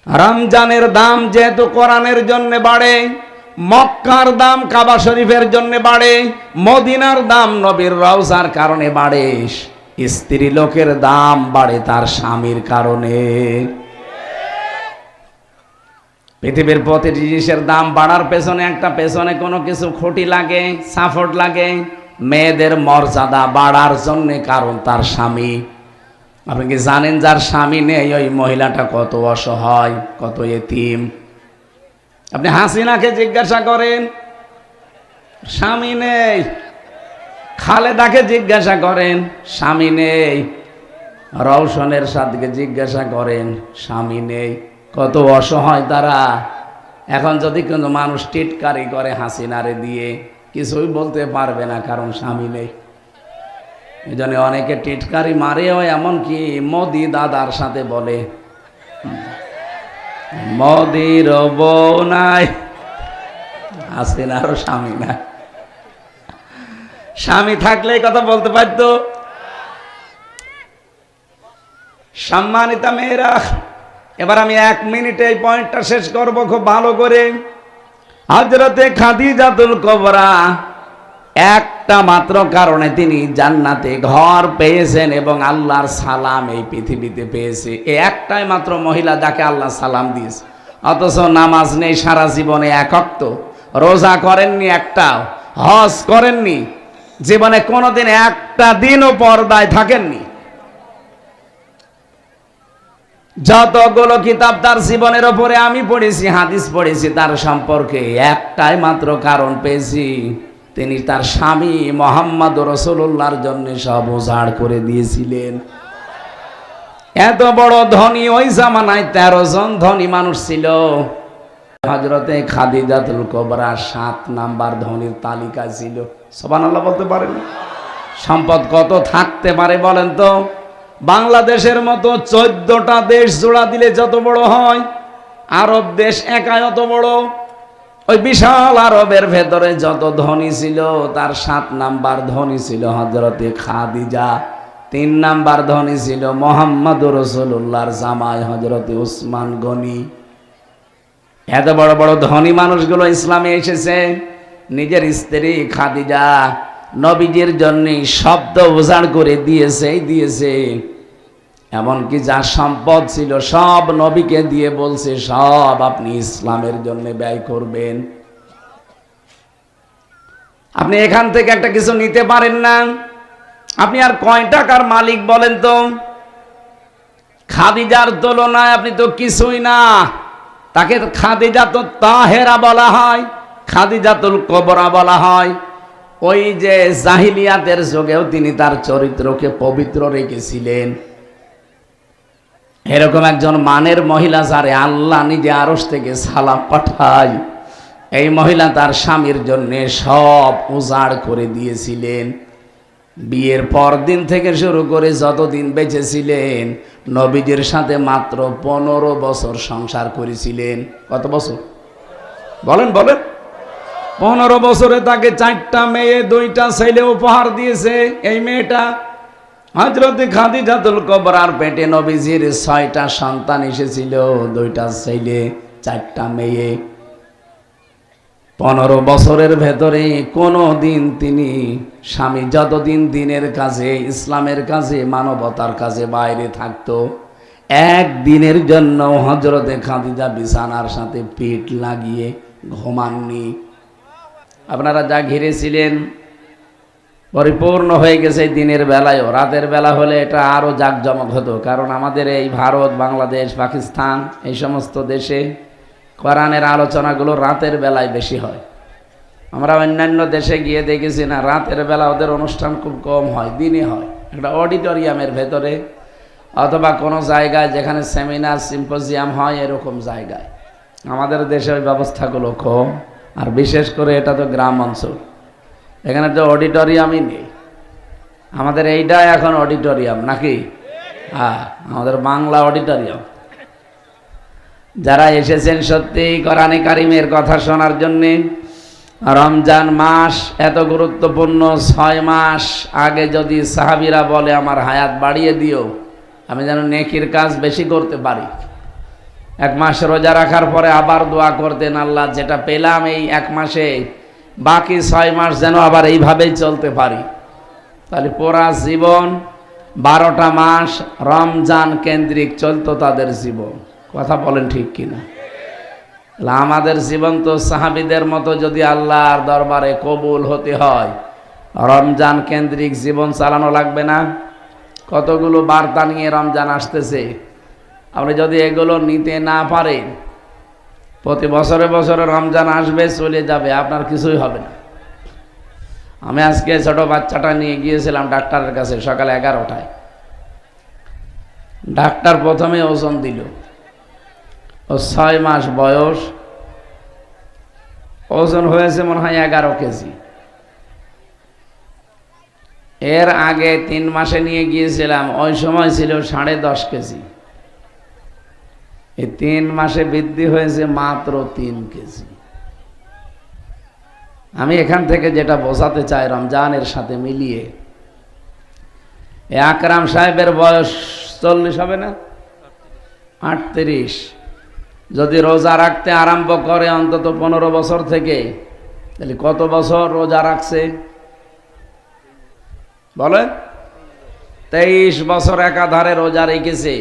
রমজানের দাম যেহেতু কোরআনের জন্য বাড়ে, মক্কার দাম কাবা শরীফের জন্য বাড়ে, মদিনার দাম নবীর রওজার কারণে বাড়ে, স্ত্রী লোকের দাম বাড়ে তার স্বামীর কারণে। পৃথিবীর প্রতিটি জিনিসের দাম বাড়ার পেছনে কোনো কিছু খুঁটি লাগে, সাপোর্ট লাগে। মেয়েদের মর্যাদা বাড়ার জন্য কারণ তার স্বামী। আপনি কি জানেন যার স্বামী নেই ওই মহিলাটা কত অসহায়, কত এতিম? আপনি হাসিনাকে জিজ্ঞাসা করেন, স্বামী নেই। খালেদাকে জিজ্ঞাসা করেন, স্বামী নেই। রওশনের সাথে জিজ্ঞাসা করেন, স্বামী নেই। কত অসহায় তারা। এখন যদি কোনো মানুষ টিটকারি করে হাসিনারে দিয়ে, কিছুই বলতে পারবে না, কারণ স্বামী নেই। এই জন্য অনেকে টিটকারি মারেও, এমনকি মোদি দাদার সাথে বলে, মোদির বউ নাই, হাসিনারও স্বামী নাই। স্বামী থাকলে কথা বলতে পারতো। সম্মানিতা মেয়েরা, এবার আমি 1 মিনিটে এই পয়েন্টটা শেষ করব খুব ভালো করে। হযরতে খাদিজাতুল কুবরা একটা মাত্র কারণে তিনি জান্নাতে ঘর পেয়েছেন এবং আল্লাহর সালাম এই পৃথিবীতে পেয়েছে। এই একটাই মাত্র মহিলা যাকে আল্লাহ সালাম দিয়েছে। অথচ নামাজ নেই সারা জীবনে, 1 ওয়াক্ত রোজা করেননি, একটাও হজ করেননি, জীবনে কোনোদিন একটা দিনও পর্দায় থাকেননি। যতগুলো কিতাব তার জীবনের ওপরে আমি পড়েছি, হাদিস পড়েছি, তার সম্পর্কে একটাই মাত্র কারণ পেয়েছি, তিনি তার স্বামী মুহাম্মদ রাসূলুল্লাহর জন্য সব উজাড় করে দিয়েছিলেন। এত বড় ধনী, ওই জামানায় 13 জন ধনী মানুষ ছিল। হযরতে খাদিজাতুল কুবরা 7 নাম্বার ধনীর তালিকা ছিল। সুবহানাল্লাহ বলতে পারেন? সম্পদ কত থাকতে পারে বলেন তো? বাংলাদেশের মতো 14টা দেশ জোড়া দিলে যত বড় হয়, আরব দেশ একাই অত বড়। ওই বিশাল আরবের ভেতরে যত ধনী ছিল, তার 7 নাম্বার ধনী ছিল হযরতে খাদিজা। 3 নাম্বার ধনী ছিল মুহাম্মদুর রাসূলুল্লাহর জামাই হযরতে উসমান গনি। এত বড় বড় ধনী মানুষগুলো ইসলামে এসেছে। নিজের স্ত্রী খাদিজা নবীজির জন্য শব্দ উজাড় করে দিয়েছে। এমনকি যা সম্পদ ছিল সব নবীকে দিয়ে বলছে, সব আপনি ইসলামের জন্য ব্যয় করবেন। আপনি এখান থেকে একটা কিছু নিতে পারেন না, আপনি আর কয় টাকার মালিক বলেন তো? খাদিজার তুলনায় আপনি তো কিছুই না। তাকে খাদিজাতুত তাহেরা বলা হয়, খাদিজাতুল কুবরা বলা হয়। ওই যে জাহিলিয়াতের যুগেও তিনি তার চরিত্রকে পবিত্র রেখেছিলেন। এরকম একজন মানের মহিলা যারে আল্লাহ নিজে আরশ থেকে সালাম পাঠায়, এই মহিলা তার স্বামীর জন্য সব উজাড় করে দিয়েছিলেন। বিয়ের পর দিন থেকে শুরু করে যতদিন বেঁচে ছিলেন, নবীজির সাথে মাত্র 15 বছর সংসার করেছিলেন। কত বছর বলেন? 15 বছরে তাকে 4টা মেয়ে 2টা ছেলে উপহার দিয়েছে। এই মেয়েটা হযরতে খাদিজাতুল কুবরার পেটে নবীজির 6টা সন্তান এসেছিল, 2টা ছেলে 4টা মেয়ে। 15 বছরের ভেতরে কোনো দিন তিনি স্বামী যতদিন দিনের কাজে, ইসলামের কাজে, মানবতার কাজে বাইরে থাকতো, একদিনের জন্য হযরতে খাদিজা বিছানার সাথে পিঠ লাগিয়ে ঘুমাননি। আপনারা যা ঘিরেছিলেন পরিপূর্ণ হয়ে গেছে দিনের বেলায়ও। রাতের বেলা হলে এটা আরো জাঁকজমক হতো, কারণ আমাদের এই ভারত, বাংলাদেশ, পাকিস্তান এই সমস্ত দেশে কোরআনের আলোচনাগুলো রাতের বেলায় বেশি হয়। আমরা অন্যান্য দেশে গিয়ে দেখেছি না, রাতের বেলা ওদের অনুষ্ঠান খুব কম হয়, দিনে হয় একটা অডিটোরিয়ামের ভেতরে অথবা কোনো জায়গায় যেখানে সেমিনার সিম্পোজিয়াম হয়, এরকম জায়গায়। আমাদের দেশে ওই ব্যবস্থাগুলো কম, আর বিশেষ করে এটা তো গ্রাম অঞ্চল, এখানে তো অডিটোরিয়ামই নেই। আমাদের এইটা এখন অডিটোরিয়াম নাকি? হ্যাঁ, আমাদের বাংলা অডিটোরিয়াম। যারা এসেছেন সত্যি কোরআনে কারিমের কথা শোনার জন্যে, রমজান মাস এত গুরুত্বপূর্ণ। 6 মাস আগে যদি সাহাবীরা বলে আমার হায়াত বাড়িয়ে দিও, আমি যেন নেকির কাজ বেশি করতে পারি, এক মাস রোজা রাখার পরে আবার দোয়া করতেন, আল্লাহ যেটা পেলাম এই এক মাসে বাকি 6 মাস যেন আবার এইভাবেই চলতে পারি। তাহলে পুরা জীবন 12টা মাস রমজান কেন্দ্রিক চলতো তাদের জীবন। কথা বলেন ঠিক কিনা? আমাদের জীবন তো সাহাবীদের মতো যদি আল্লাহর দরবারে কবুল হতে হয় রমজান কেন্দ্রিক জীবন চালানো লাগবে না? কতগুলো বার্তা নিয়ে রমজান আসতেছে, আপনি যদি এগুলো নিতে না পারেন প্রতি বছরে বছরে রমজান আসবে চলে যাবে, আপনার কিছুই হবে না। আমি আজকে ছোট বাচ্চাটা নিয়ে গিয়েছিলাম ডাক্তারের কাছে সকাল 11টায়। ডাক্তার প্রথমে ওজন দিল, ও 6 মাস বয়স, ওজন হয়েছে মনে হয় 11 কেজি। এর আগে 3 মাসে নিয়ে গিয়েছিলাম, ওই সময় ছিল 10.5 কেজি। এই 3 মাসে বৃদ্ধি হয়েছে মাত্র 3 কেজি। আমি এখান থেকে যেটা বোঝাতে চাই রমজানের সাথে মিলিয়ে, আকরাম সাহেবের বয়স 40 হবে না, 38। যদি রোজা রাখতে আরম্ভ করে অন্তত 15 বছর থেকে, তাহলে কত বছর রোজা রাখছে বলেন? 23 বছর একাধারে রোজা রেখেছে।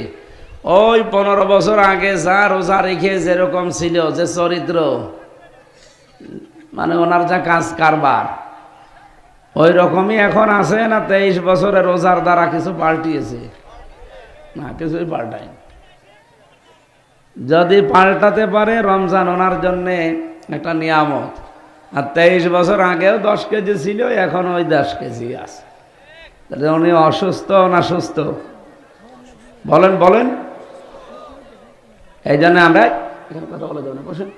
ওই 15 বছর আগে যা রোজা রেখে যেরকম ছিল, যে চরিত্র, মানে ওনার যা কাজ কারবার, ওই রকমই এখন আছে না? 23 বছরে রোজার দ্বারা কিছু পাল্টিয়েছে না? কিছুই পাল্টায়। যদি পাল্টাতে পারে রমজান ওনার জন্য একটা নিয়ামত। আর 23 বছর আগেও 10 কেজি ছিল, এখন ওই 10 কেজি আছে। তাহলে উনি অসুস্থ না সুস্থ বলেন বলেন? এই জন্য আমরা এখানে কথা বলা যাবে না, বসেন।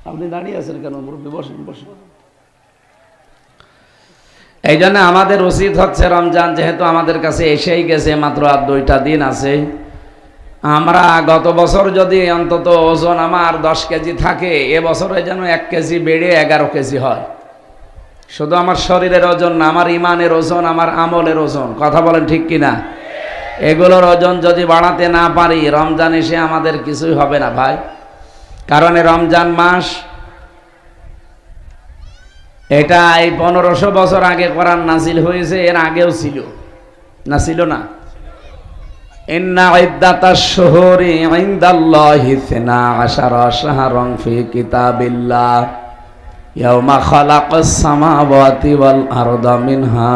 আপনি দাঁড়িয়ে আছেন কেন? মুরব্বী বসেন বসেন। এই জন্য আমাদের উচিত হচ্ছে রমজান যেহেতু আমাদের কাছে এসেই গেছে, মাত্র আর 2টা দিন আছে, আমরা গত বছর যদি অন্তত ওজন আমার 10 কেজি থাকে, এবছরে যেন 1 কেজি বেড়ে 11 কেজি হয়। শুধু আমার শরীরের ওজন না, আমার ইমানের ওজন, আমার আমলের ওজন। কথা বলেন ঠিক কিনা? এগুলোর ওজন যদি বাড়াতে না পারি রমজান এসে আমাদের কিছুই হবে না ভাই। কারণ রমজান মাস এটা এই 1500 বছর আগে কোরআন নাজিল হয়েছে, এর আগেও ছিল না? ছিল না? ইন্না ইদ্দাতাশ শুহুরি ইনদাল্লাহি 12 শাহরান ফি কিতাবিল্লাহ ইয়াওমা খালাকাস সামাওয়াতি ওয়াল আরদা মিনহা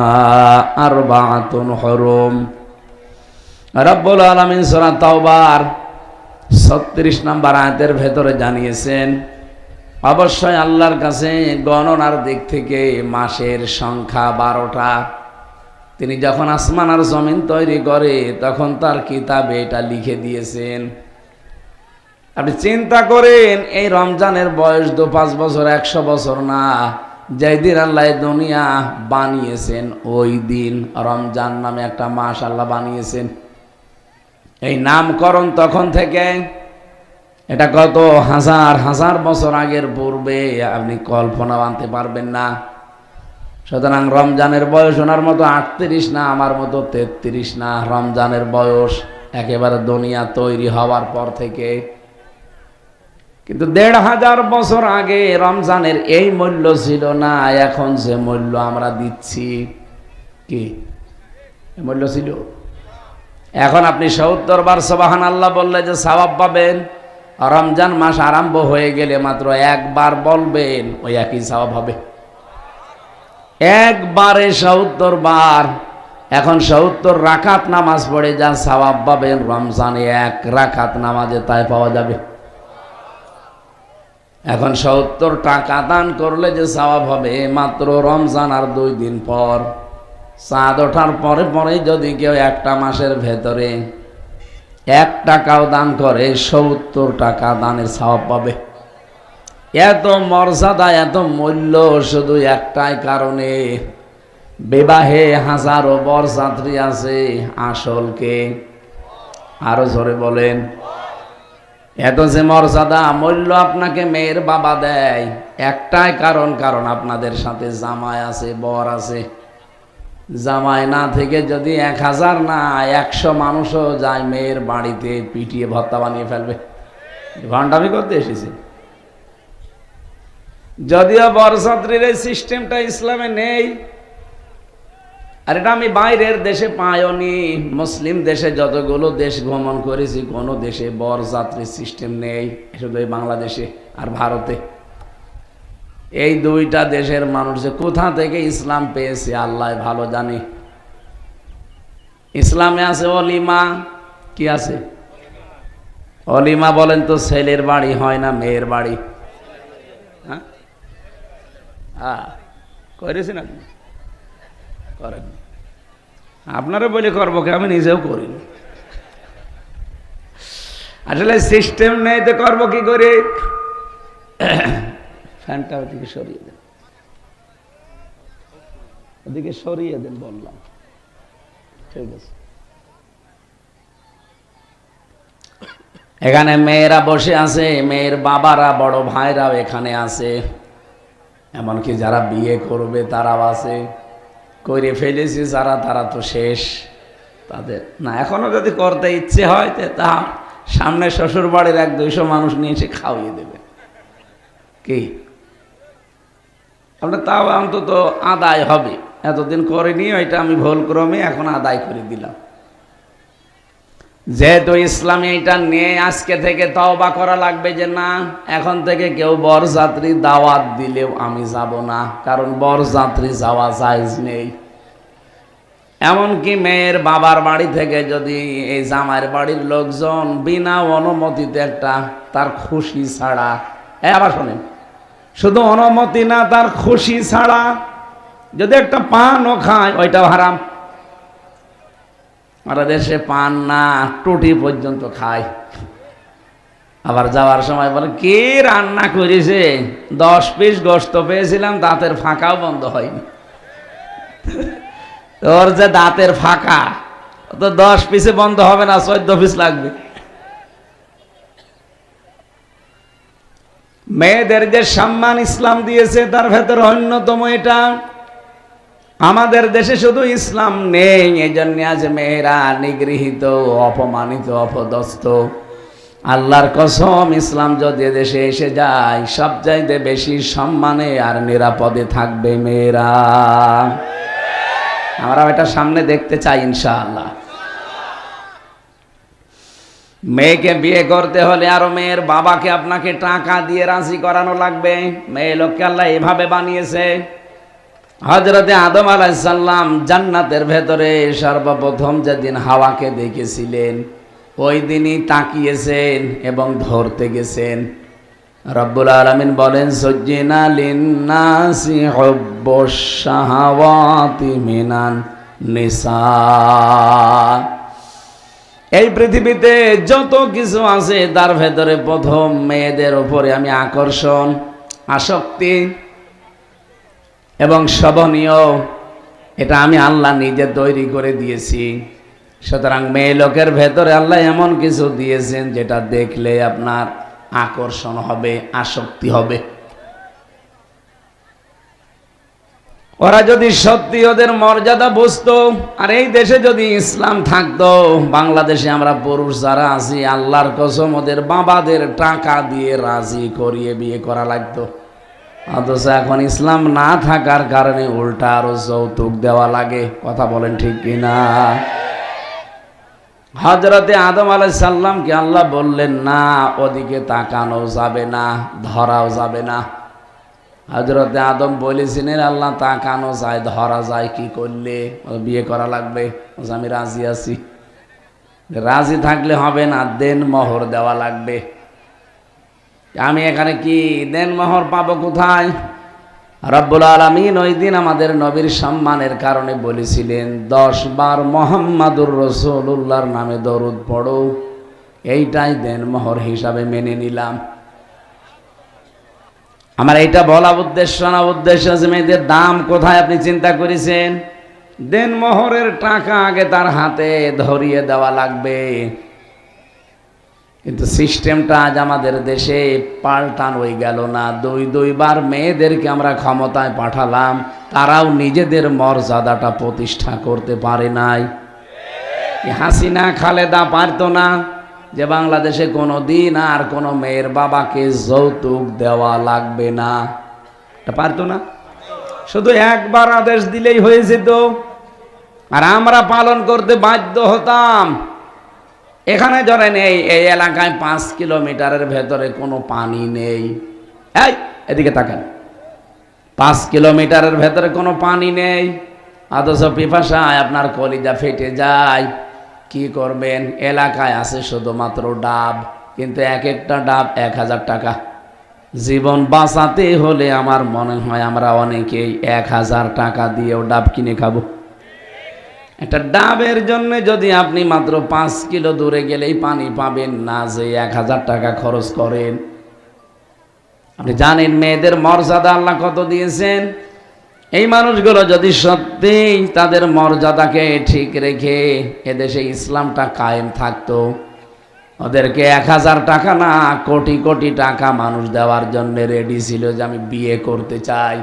আরবাআতুন হুরুম। রব্বুল আলামিন সূরা তাওবার 36 নম্বর আয়াতের ভেতরে জানিয়েছেন, অবশ্যই আল্লাহর কাছে গণনার দিক থেকে মাসের সংখ্যা 12টা। তিনি যখন আসমান আর জমিন তৈরি করে তখন তার কিতাবে এটা লিখে দিয়েছেন। আপনি চিন্তা করেন, এই রমজানের বয়স তো 5 বছর 100 বছর না। যেই দিন আল্লাহ দুনিয়া বানিয়েছেন ওই দিন রমজান নামে একটা মাস আল্লাহ বানিয়েছেন। এই নামকরণ তখন থেকে, এটা কত হাজার হাজার বছর আগের পূর্বে, আপনি কল্পনা আনতে পারবেন না। সুতরাং রমজানের বয়স ওনার মতো 38 না, আমার মতো 33 না। রমজানের বয়স একেবারে দুনিয়া তৈরি হওয়ার পর থেকে। কিন্তু 1500 বছর আগে রমজানের এই মূল্য ছিল না, এখন যে মূল্য আমরা দিচ্ছি, কি মূল্য ছিল? এখন আপনি 70 বার সুবহানাল্লাহ বললে যে সওয়াব পাবেন, রমজান মাস আরম্ভ হয়ে গেলে মাত্র একবার বলবেন, ওই একই সওয়াব হবে। একবারে 70 বার। এখন 70 রাকাত নামাজ পড়ে যা সওয়াব পাবেন, রমজানে 1 রাকাত নামাজে তাই পাওয়া যাবে। এখন 70 টাকা দান করলে যে সওয়াব হবে, মাত্র রমজান আর 2 দিন পর, চাঁদ ওঠার পরে পরে যদি কেউ একটা মাসের ভেতরে 1 টাকাও দান করে 70 টাকা দানের সওয়াব পাবে। এত মর্যাদা, এত মূল্য শুধু একটাই কারণে, বিবাহে হাজারো বরযাত্রী আছে, আসলকে আরো জোরে বলেন। এত যে মর্যাদা মূল্য আপনাকে মেয়ের বাবা দেয় একটাই কারণ, কারণ আপনাদের সাথে জামাই আছে, বর আছে। জামাই না থেকে যদি 1000 না 100 মানুষও যায় মেয়ের বাড়িতে, পিটিয়ে ভর্তা বানিয়ে ফেলবে। ভান্ডামি করতে এসেছে। যদিও বরযাত্রীর এই সিস্টেমটা ইসলামে নেই, আর এটা আমি বাইরের দেশে পাইনি। মুসলিম দেশে যতগুলো দেশ ভ্রমণ করেছি, কোনো দেশে বরযাত্রীর সিস্টেম নেই, শুধু এই বাংলাদেশে আর ভারতে। এই দুইটা দেশের মানুষ যে কোথা থেকে ইসলাম পেয়েছে আল্লাহ ভালো জানে। ইসলামে আছে অলিমা। কি আছে? অলিমা বলেন তো ছেলের বাড়ি হয় না মেয়ের বাড়ি? হ্যাঁ, করেছেন আপনি? করেন। আপনারা বলে করবো কি, আমি নিজেও করিনি। আসলে সিস্টেম নেই তো করবো কি করে? ফ্যানটা ওদিকে সরিয়ে দেন, ওদিকে সরিয়ে দেন বললাম। ঠিক আছে। এখানে মেয়েরা বসে আছে, মেয়ের বাবারা বড় ভাইরাও এখানে আছে, এমনকি যারা বিয়ে করবে তারাও আছে। করে ফেলেছি যারা, তারা তো শেষ। তাদের না, এখনো যদি করতে ইচ্ছে হয় তা সামনে শ্বশুর বাড়ির 100-200 মানুষ নিয়ে এসে খাওয়িয়ে দেবে। কি আপনার তাও অন্তত আদায় হবে। এতদিন করিনি, ওইটা আমি ভুল ক্রমে এখন আদায় করে দিলাম। যেহেতু ইসলামে এটা নিয়ে আজকে থেকে তওবা করা লাগবে যে না, এখন থেকে কেউ বরযাত্রী দাওয়াত দিলেও আমি যাব না, কারণ বরযাত্রী যাওয়া জায়েজ নেই। এমনকি মেয়ের বাবার বাড়ি থেকে যদি এই জামাইয়ের বাড়ির লোকজন বিনা অনুমতিতে একটা, তার খুশি ছাড়া, আবার শোনেন, শুধু অনুমতি না, তার খুশি ছাড়া যদি একটা পানও খায়, ওইটাও হারাম। আমরা দেশে পান না, টুটি পর্যন্ত খায়। আবার যাওয়ার সময় বলে কে রান্না করেছে, 10 পিস গোশত পেয়েছিলাম, দাঁতের ফাঁকাও বন্ধ হয়নি। তোর যে দাঁতের ফাঁকা, তো 10 পিসে বন্ধ হবে না, 14 পিস লাগবে। মেয়েদের যে সম্মান ইসলাম দিয়েছে তার ভেতর অন্যতম এটা। আমাদের দেশে শুধু ইসলাম নেই, এই জন্য আজ মেয়েরা নিগৃহীত, অপমানিত, অপদস্থ। আল্লাহর কসম, ইসলাম যদি দেশে এসে যায়, সবচাইতে বেশি সম্মানে আর নিরাপদে থাকবে মেয়েরা। আমরা এটা সামনে দেখতে চাই ইনশাআল্লাহ। মেয়েকে বিয়ে করতে হলে আরো মেয়ের বাবাকে আপনাকে টাকা দিয়ে রাজি করানো লাগবে। মেয়ে লোককে আল্লাহ এভাবে বানিয়েছে। হযরতে আদম আলাইহিস সালাম জান্নাতের ভেতরে সর্বপ্রথম যেদিন হাওয়াকে দেখেছিলেন, ওই দিনই তাকিয়েছেন এবং ধরতে গেছেন। রব্বুল আলামিন বলেন, সুজ্জিনা লিন্নাসি হুব্বুশ শাহাওয়াতি মিনান নিসা। এই পৃথিবীতে যত কিছু আছে তার ভেতরে প্রথম মেয়েদের উপরে আমি আকর্ষণ, আসক্তি এবং শোভনীয়, এটা আমি আল্লাহ নিজে তৈরি করে দিয়েছি। সুতরাং মেয়ে লোকের ভেতরে আল্লাহ এমন কিছু দিয়েছেন যেটা দেখলে আপনার আকর্ষণ হবে, আসক্তি হবে। ওরা যদি সত্যি ওদের মর্যাদা বুঝতো, আর এই দেশে যদি ইসলাম থাকতো, বাংলাদেশে আমরা পুরুষ যারা আছি, আল্লাহর কসম ওদের বাবাদের টাকা দিয়ে রাজি করিয়ে বিয়ে করা লাগতো। অথচ এখন ইসলাম না থাকার কারণে উল্টা আরো যৌতুক দেওয়া লাগে। কথা বলেন ঠিক কিনা? হযরতে আদম আলাইহিস সালামকে আল্লাহ বললেন, না, ওদিকে তাকানো যাবে না, ধরাও যাবে না। হযরতে আদম বলেছিলেন, আল্লাহ তাকানো যায়, ধরা যায় কি করলে? বিয়ে করা লাগবে। আমি রাজি আছি। রাজি থাকলে হবে না, দেন মোহর দেওয়া লাগবে। আমি এখানে কি দেন মোহর পাবো কোথায়? রব্বুল আলামিন ওই দিন আমাদের নবীর সম্মানের কারণে বলেছিলেন, 10 বার মুহাম্মাদুর রাসূলুল্লাহর নামে দরুদ পড়ো, এইটাই দেন মোহর হিসাবে মেনে নিলাম। আমার এইটা বলা উদ্দেশ্য না, উদ্দেশ্য আছে মেয়েদের দাম কোথায় আপনি চিন্তা করেছেন? দেন মোহরের টাকা আগে তার হাতে ধরিয়ে দেওয়া লাগবে। কিন্তু সিস্টেমটা আজ আমাদের দেশে পাল্টানোই গেল না। 2 বার মেয়েদেরকে আমরা ক্ষমতায় পাঠালাম, তারাও নিজেদের মর্যাদাটা প্রতিষ্ঠা করতে পারে নাই। হাসিনা খালেদা পারতো না যে বাংলাদেশে কোনো দিন আর কোনো মেয়ের বাবাকে যৌতুক দেওয়া লাগবে না, এটা পারতো না। শুধু একবার আদেশ দিলেই হয়ে যেত, আর আমরা পালন করতে বাধ্য হতাম। এখানে ধরেন এই এলাকায় 5 কিলোমিটারের ভেতরে কোনো পানি নেই, এই এদিকে তাকান, 5 কিলোমিটারের ভেতরে কোনো পানি নেই, অথচ পিপাসায় আপনার কলিজা ফেটে যায়। কি করবেন? এলাকায় আছে শুধুমাত্র ডাব, কিন্তু এক একটা ডাব 1000 টাকা। জীবন বাঁচাতে হলে আমার মনে হয় আমরা অনেকেই 1000 টাকা দিয়েও ডাব কিনে খাবো। একটা ডাবের জন্য যদি আপনি মাত্র 5 কিলো দূরে গেলেই পানি পাবেন না, যে 1000 টাকা খরচ করেন। আপনি জানেন মেয়েদের মর্যাদা আল্লাহ কত দিয়েছেন? এই মানুষগুলো যদি সত্যিই তাদের মর্যাদাকে ঠিক রেখে এদেশে ইসলামটা কায়েম থাকতো, ওদেরকে 1000 টাকা না কোটি কোটি টাকা মানুষ দেওয়ার জন্য রেডি ছিল যে আমি বিয়ে করতে চাই।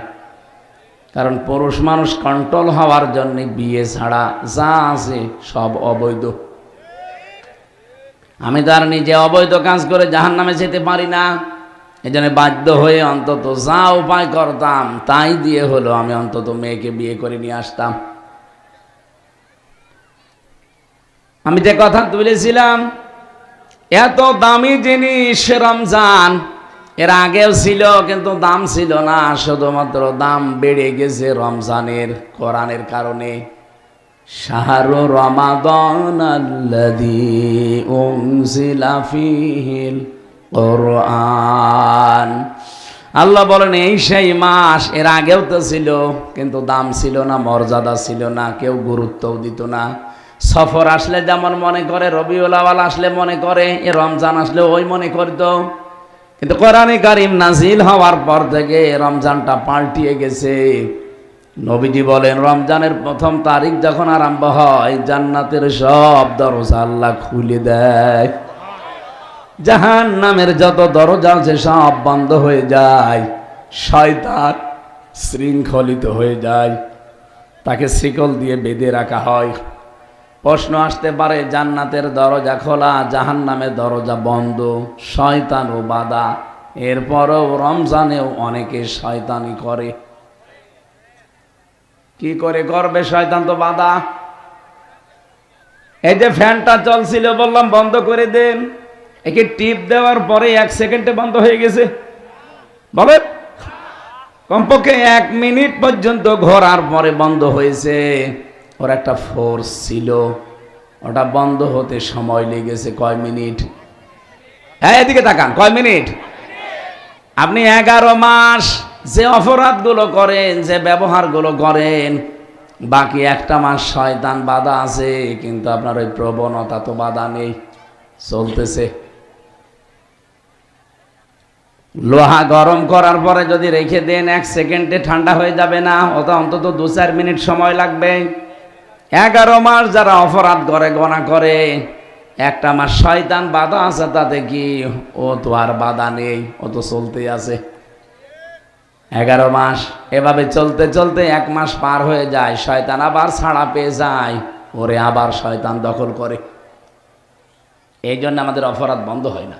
কারণ পুরুষ মানুষ কন্ট্রোল হওয়ার জন্য বিয়ে ছাড়া যা আছে সব অবৈধ। আমি তো আর নিজে অবৈধ কাজ করে জাহান্নামে যেতে পারি না, এই জন্য বাধ্য হয়ে অন্তত যা উপায় করতাম তাই দিয়ে হলো আমি অন্তত মেয়েকে বিয়ে করে নিয়ে আসতাম। আমি যে কথা তুলেছিলাম, এত দামি জিনিস রমজান এর আগেও ছিল, কিন্তু দাম ছিল না, শুধুমাত্র দাম বেড়ে গেছে রমজানের কোরআনের কারণে। শাহরু রমাদান আল্লাযী উনজিলা ফীহিল কোরআন, আল্লাহ বলেন এই সেই মাস, এর আগেও তো ছিল, কিন্তু দাম ছিল না, মর্যাদা ছিল না, কেউ গুরুত্বও দিত না। সফর আসলে যেমন মনে করে, রবিউল আউয়াল আসলে মনে করে, এ রমজান আসলে ওই মনে করতো। কিন্তু কোরআনে কারীম নাজিল হওয়ার পর থেকে রমজানটা পাল্টিয়ে গেছে। নবীজি বলেন রমজানের প্রথম তারিখ যখন আরম্ভ হয়, জান্নাতের সব দরজা আল্লাহ খুলে দেয়, জাহান্নামের যত দরজা আছে সব বন্ধ হয়ে যায়, শয়তান শৃঙ্খলিত হয়ে যায়, তাকে শিকল দিয়ে বেঁধে রাখা হয়। প্রশ্ন আসতে পারে, জান্নাতের দরজা খোলা, জাহান্নামের দরজা বন্ধ, শয়তানও বাধা, এরপরও রমজানেও অনেকে শয়তানি করে। কি করে করবে? শয়তান তো বাধা। এই যে ফ্যানটা চলছিল, বললাম বন্ধ করে দেন, একে টিপ দেওয়ার পরে 1 সেকেন্ডে বন্ধ হয়ে গেছে। বলেন, কমপক্ষে 1 মিনিট পর্যন্ত ঘোরার পরে বন্ধ হয়েছে। ওর একটা ফোর্স ছিল, ওটা বন্ধ হতে সময় লেগেছে কয় মিনিট? হ্যাঁ, এদিকে তাকান, কয় মিনিট? আপনি 11 মাস যে অপরাধগুলো করেন, যে ব্যবহারগুলো করেন, বাকি একটা মাস শয়তান বাধা আছে, কিন্তু আপনার ওই প্রবণতা তো বাধা নেই, চলতেছে। লোহা গরম করার পরে যদি রেখে দেন 1 সেকেন্ডে ঠান্ডা হয়ে যাবে না, ওটা অন্তত 2-4 মিনিট সময় লাগবে। 11 মাস যারা অপরাধ করে, গোনা করে, একটা মাস শয়তান বাধা আছে, তাতে কি? ও তো আর বাধা নেই, ও তো চলতেই আছে। 11 মাস এভাবে চলতে চলতে 1 মাস পার হয়ে যায়, শয়তান আবার ছাড়া পেয়ে যায়, ওরে আবার শয়তান দখল করে। এই জন্য আমাদের অপরাধ বন্ধ হয় না।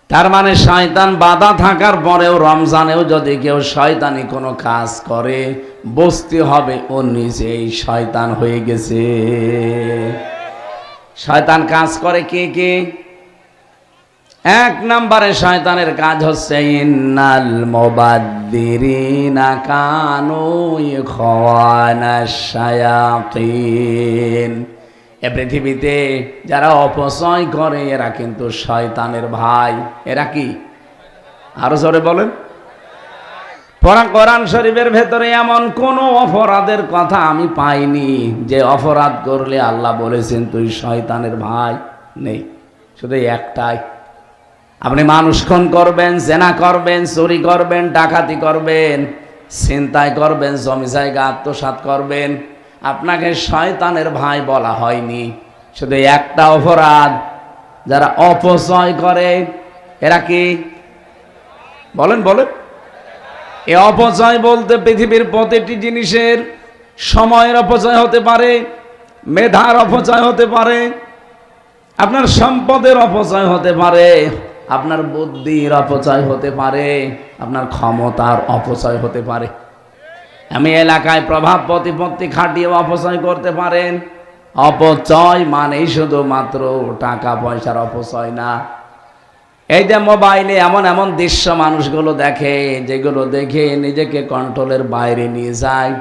তার মানে শয়তান বাধা থাকার পরেও রমজানেও যদি কেউ শয়তানি কোনো কাজ করে, বুঝতে হবে ও নিজেই শয়তান হয়ে গেছে। শয়তান কাজ করে কে কে? 1 নম্বরে শয়তানের কাজ হচ্ছে ইন্নাল মুবাদ্দিরিনা কানু ইখওয়ানাশ শায়াতিন। এ পৃথিবীতে যারা অপচয় করে এরা কিন্তু শয়তানের ভাই। এরা কি? আরো জোরে বলেন। কোরআন শরীফের ভেতরে এমন কোন অপরাধের কথা আমি পাইনি যে অপরাধ করলে আল্লাহ বলেছেন তুই শয়তানের ভাই, নেই। শুধু একটাই, আপনি মানুষ খুন করবেন, জেনা করবেন, চুরি করবেন, ডাকাতি করবেন, ছিনতাই করবেন, জমি জায়গা আত্মসাৎ করবেন, আপনাকে শয়তানের ভাই বলা হয়নি। শুধু একটা অপরাধ, যারা অপচয় করে, এরা কি? বলেন বলেন। এ অপচয় বলতে পৃথিবীর প্রতিটি জিনিসের সময়ের অপচয় হতে পারে, মেধার অপচয় হতে পারে, আপনার সম্পদের অপচয় হতে পারে, আপনার বুদ্ধির অপচয় হতে পারে, আপনার ক্ষমতার অপচয় হতে পারে। আমি এলাকায় প্রভাব প্রতিপত্তি খাটিয়ে অপচয় করতে পারেন। অপচয় মানেই শুধুমাত্র টাকা পয়সার অপচয় না। এই যে মোবাইলে এমন এমন দৃশ্য মানুষগুলো দেখে, যেগুলো দেখে নিজেকে কন্ট্রোলের বাইরে নিয়ে যায়,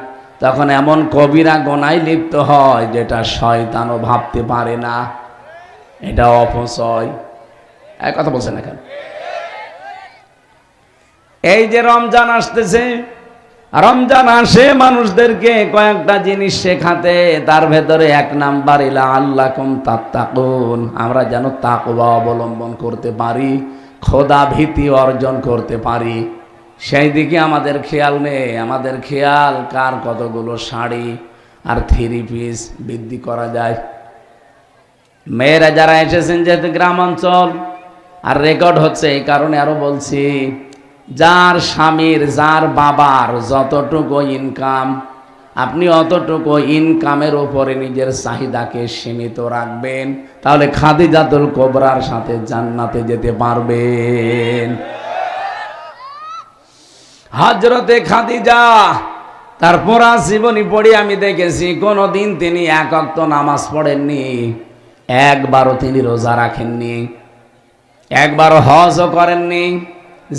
তখন এমন কবিরা গোনায় লিপ্ত হয় যেটা শয়তানও ভাবতে পারে না। এটা অপচয়। এক কথা বলছেন না কেন? এই যে রমজান আসতেছে, রমজান আসে মানুষদেরকে কয়েকটা জিনিস শেখাতে, তার ভেতরে এক নাম্বার লাআল্লাকুম তাত্তাকুন, আমরা যেন তাকওয়া অবলম্বন করতে পারি, খোদা ভীতি অর্জন করতে পারি। সেই দিকে আমাদের খেয়াল নেই। আমাদের খেয়াল কার কতগুলো শাড়ি আর 3 পিস বৃদ্ধি করা যায়। মেয়েরা যারা এসেছেন, যেহেতু গ্রাম অঞ্চল আর রেকর্ড হচ্ছে, এই কারণে আরো বলছি, যার স্বামীর, যার বাবার যতটুকু ইনকাম, আপনি অতটুকু ইনকামের উপরে নিজের চাহিদাকে সীমিত রাখবেন, তাহলে খাদিজাতুল কুবরার সাথে জান্নাতে যেতে পারবেন। হযরতে খাদিজা, তার পুরা জীবনী পড়ে আমি দেখেছি কোনদিন তিনি 1 ওয়াক্ত নামাজ পড়েননি, একবারও তিনি রোজা রাখেননি, একবারও হজও করেননি,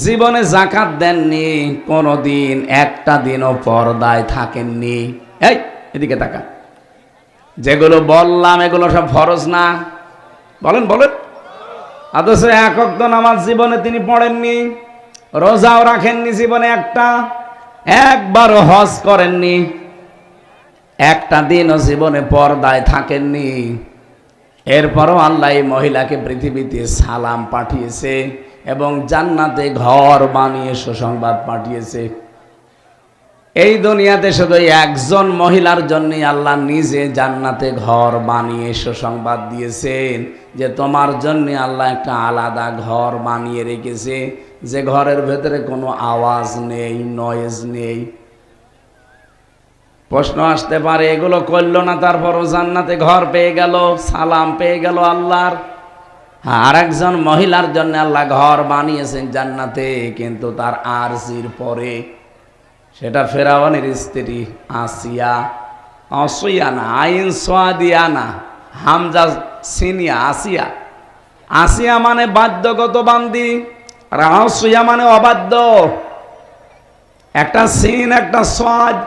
জীবনে যাকাত দেননি, কোনদিন একটা দিনও পর্দায় থাকেননি। এই এদিকে তাকা, যেগুলো বললাম এগুলো সব ফরজ না? বলেন বলেন। অথচ 1 ওয়াক্ত নামাজ জীবনে তিনি পড়েননি, রোজাও রাখেননি জীবনে একটা, একবারও হজ করেননি, একটা দিনও জীবনে পর্দায় থাকেননি। এরপরও আল্লাহ এই মহিলাকে পৃথিবীতে সালাম পাঠিয়েছে এবং জান্নাতে ঘর বানিয়ে সুসংবাদ পাঠিয়েছে। এই দুনিয়াতে শুধু একজন মহিলার জন্য আল্লাহ নিজে জান্নাতে ঘর বানিয়ে সুসংবাদ দিয়েছেন যে তোমার জন্য আল্লাহ একটা আলাদা ঘর বানিয়ে রেখেছে, যে ঘরের ভেতরে কোনো আওয়াজ নেই, নয়েজ নেই। প্রশ্ন আসতে পারে, এগুলো করলো না তারপরও জান্নাতে ঘর পেয়ে গেল, সালাম পেয়ে গেল আল্লাহর। আর একজন মহিলার জন্য আল্লাহ ঘর বানিয়েছেন জান্নাতে, কিন্তু তার আরজির পরে, সেটা ফেরাউনের স্ত্রী আসিয়া। আসিয়ানা, আইন সোয়াদিয়ানা, হামজা সিনিয়া, আসিয়া। আসিয়া মানে বাধ্যগত বান্দি, আর আসিয়া মানে অবাধ্য। একটা সিন, একটা সোয়াদ।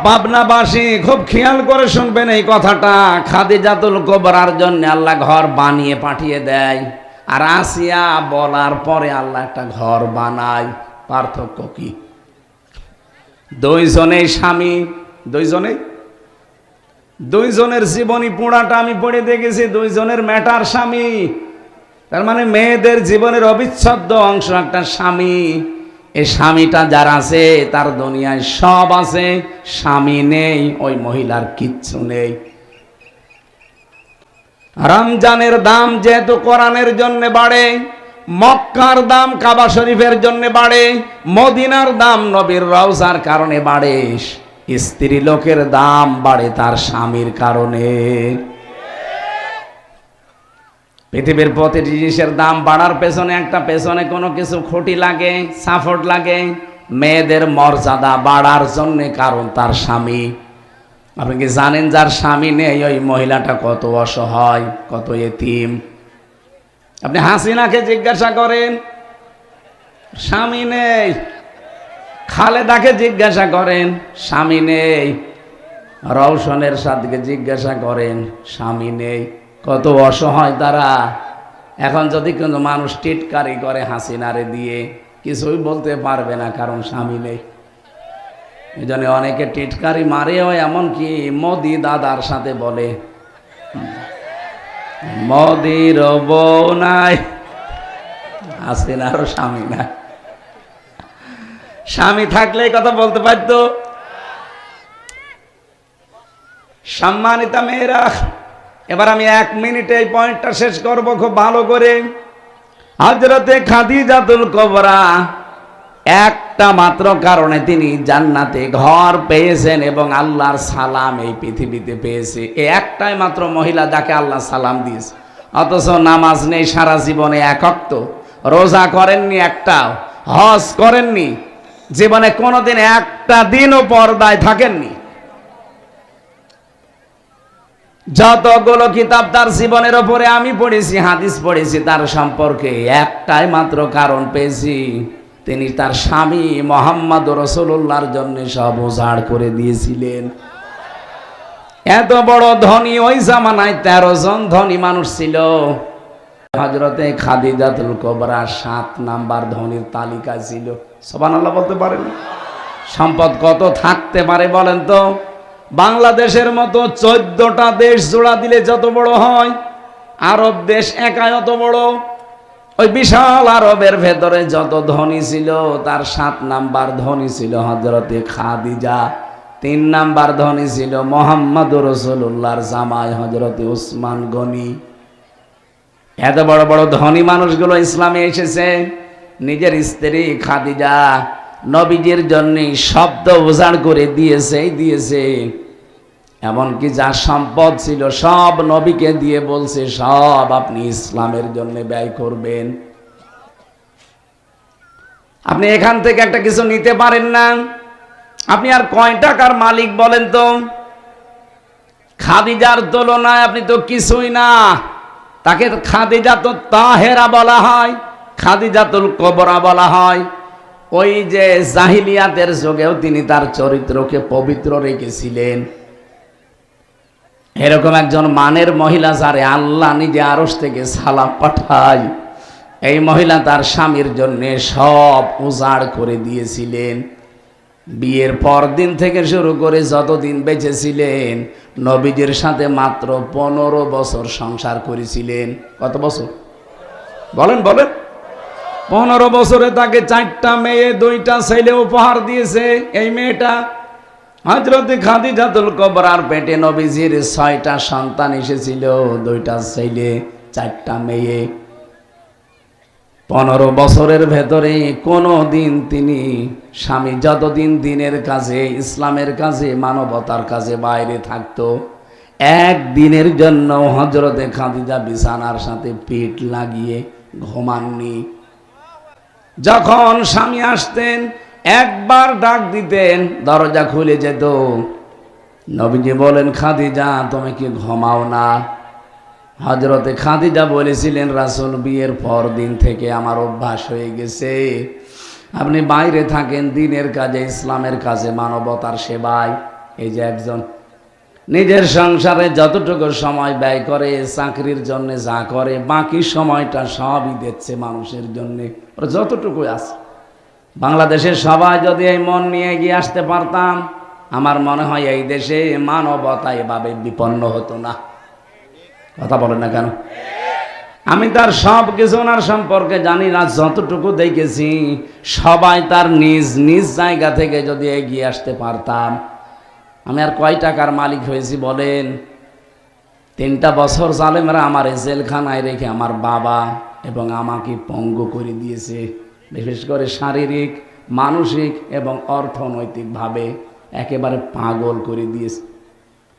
পাবনাবাসী খুব খেয়াল করে শুনবেন এই কথাটা। খাদিজাতুল কুবরার জন্য আল্লাহ ঘর বানিয়ে পাঠিয়ে দেয়, আর আসিয়া বলার পরে আল্লাহ একটা ঘর বানায়। পার্থক্য কি? দুইজনেই স্বামী, দুইজনের জীবনী পুরাটা আমি পড়ে দেখেছি, দুইজনের ম্যাটার স্বামী। তার মানে মেয়েদের জীবনের অবিচ্ছেদ্য অংশ একটা স্বামী। এই স্বামীটা যার আছে তার দুনিয়ায় সব আছে, স্বামী নেই, ওই মহিলার কিচ্ছু নেই। রমজানের দাম যেহেতু কোরআনের জন্য বাড়ে, মক্কার দাম কাবা শরীফের জন্য বাড়ে, মদিনার দাম নবীর রওজার কারণে বাড়ে, স্ত্রী লোকের দাম বাড়ে তার স্বামীর কারণে। পৃথিবীর প্রতিটি জিনিসের দাম বাড়ার পেছনে কোনো কিছু খুঁটি লাগে, সাপোর্ট লাগে। মেয়েদের মর্যাদা বাড়ার জন্য কারণ তার স্বামী। আপনি কি জানেন যার স্বামী নেই ওই মহিলাটা কত অসহায়, কত এতিম? আপনি হাসিনাকে জিজ্ঞাসা করেন, স্বামী নেই। খালেদাকে জিজ্ঞাসা করেন, স্বামী নেই। রওশনের সাথে জিজ্ঞাসা করেন, স্বামী নেই। কত অসহায় তারা। এখন যদি কোনো মানুষ টিটকারি করে হাসিনারে দিয়ে, কিছুই বলতে পারবে না, কারণ স্বামী নেই। এই জন্য অনেকে টিটকারি মারেও, এমনকি মোদি দাদার সাথে বলে, মোদির বউ নাই, হাসিনারও স্বামী নাই। স্বামী থাকলে কথা বলতে পারতো। সম্মানিতা মেয়েরা, এবার আমি 1 মিনিটে এই পয়েন্টটা শেষ করব খুব ভালো করে। হযরতে খাদিজাতুল কুবরা একটা মাত্র কারণে তিনি জান্নাতে ঘর পেয়েছেন এবং আল্লাহর সালাম এই পৃথিবীতে পেয়েছে। এই একটাই মাত্র মহিলা যাকে আল্লাহ সালাম দিয়েছে। অথচ নামাজ নেই সারা জীবনে এক ওয়াক্ত, রোজা করেননি একটাও, হজ করেননি, জীবনে কোনোদিন একটা দিনও পর্দায় থাকেননি। যতগুলো কিতাব তার জীবনের ওপরে আমি পড়েছি, হাদিস পড়েছি, তার সম্পর্কে একটাই মাত্র কারণ পেয়েছি, তিনি তার স্বামী মুহাম্মদ রাসূলুল্লাহর জন্য সব উজাড় করে দিয়েছিলেন। এত বড় ধনী, ওই জামানায় 13 জন ধনী মানুষ ছিল। হযরতে খাদিজাতুল কুবরা 7 নাম্বার ধনীর তালিকা ছিল। সুবহানাল্লাহ বলতে পারেন? সম্পদ কত থাকতে পারে বলেন তো? বাংলাদেশের মতো 14টা দেশ জোড়া দিলে যত বড় হয়, আরব দেশ একাই অত বড়। ওই বিশাল আরবের ভেতরে যত ধনী ছিল, তার 7 নাম্বার ধনী ছিল হযরতে খাদিজা, 3 নাম্বার ধনী ছিল মুহাম্মদুর রাসূলুল্লাহর জামাই হযরতে উসমান গনি। এত বড় বড় ধনী মানুষগুলো ইসলামে এসেছে। নিজের স্ত্রী খাদিজা নবীজির জন্য শব্দ উজাড় করে দিয়েছে। এমনকি যা সম্পদ ছিল সব নবীকে দিয়ে বলছে, সব আপনি ইসলামের জন্য ব্যয় করবেন। আপনি এখান থেকে একটা কিছু নিতে পারেন না, আপনি আর কয় টাকার মালিক বলেন তো? খাদিজার তুলনায় আপনি তো কিছুই না। তাকে খাদিজা তো তাহেরা বলা হয়, খাদিজাতুল কুবরা বলা হয়। ওই যে জাহিলিয়াতের যুগেও তিনি তার চরিত্রকে পবিত্র রেখেছিলেন। এরকম একজন মানের মহিলা যারে আল্লাহ নিজে আরশ থেকে সালাম পাঠায়, এই মহিলা তার স্বামীর জন্য সব উজাড় করে দিয়েছিলেন। বিয়ের পর দিন থেকে শুরু করে যতদিন বেঁচে ছিলেন, নবীজির সাথে মাত্র 15 বছর সংসার করেছিলেন। কত বছর বলেন? 15 বছরে তাকে 4টা মেয়ে 2টা ছেলে উপহার দিয়েছে। এই মেয়েটা হযরতে খাদিজাতুল কুবরার পেটে নবীজির 6টা সন্তান এসেছিল, 2টা ছেলে 4টা মেয়ে। 15 বছরের ভেতরে কোনো দিন তিনি স্বামী যতদিন দিনের কাজে, ইসলামের কাজে, মানবতার কাজে বাইরে থাকতো, একদিনের জন্য হযরতে খাদিজা বিছানার সাথে পিঠ লাগিয়ে ঘুমাননি। যখন স্বামী আসতেন একবার ডাক দিতেন, দরজা খুলে যেত। নবীজি বলেন, খাদিজা তুমি কি ঘুমাও না? হযরতে খাদিজা বলেছিলেন, রাসূল বিয়ের পর দিন থেকে আমার অভ্যাস হয়ে গেছে, আপনি বাইরে থাকেন দিনের কাজে, ইসলামের কাজে, মানবতার সেবায়। এই যে একজন নিজের সংসারে যতটুকু সময় ব্যয় করে, চাকরির জন্য যা করে, বাকি সময়টা সবই দিচ্ছে মানুষের জন্য। যতটুকু আছে, বাংলাদেশের সবাই যদি এই মন নিয়ে এগিয়ে আসতে পারতাম, আমার মনে হয় এই দেশে মানবতা এভাবে বিপন্ন হতো না। কথা বলেন না কেন? আমি তার সব কিছু ওনার সম্পর্কে জানি না, যতটুকু দেখেছি সবাই তার নিজ নিজ জায়গা থেকে যদি এগিয়ে আসতে পারতাম। আমি আর কয় টাকার মালিক হয়েছি বলেন? 3টা বছর জালেমরা আমার জেলখানায় রেখে আমার বাবা এবং আমাকে পঙ্গু করে দিয়েছে, বিশেষ করে শারীরিক, মানসিক এবং অর্থনৈতিকভাবে একেবারে পাগল করে দিয়েছে।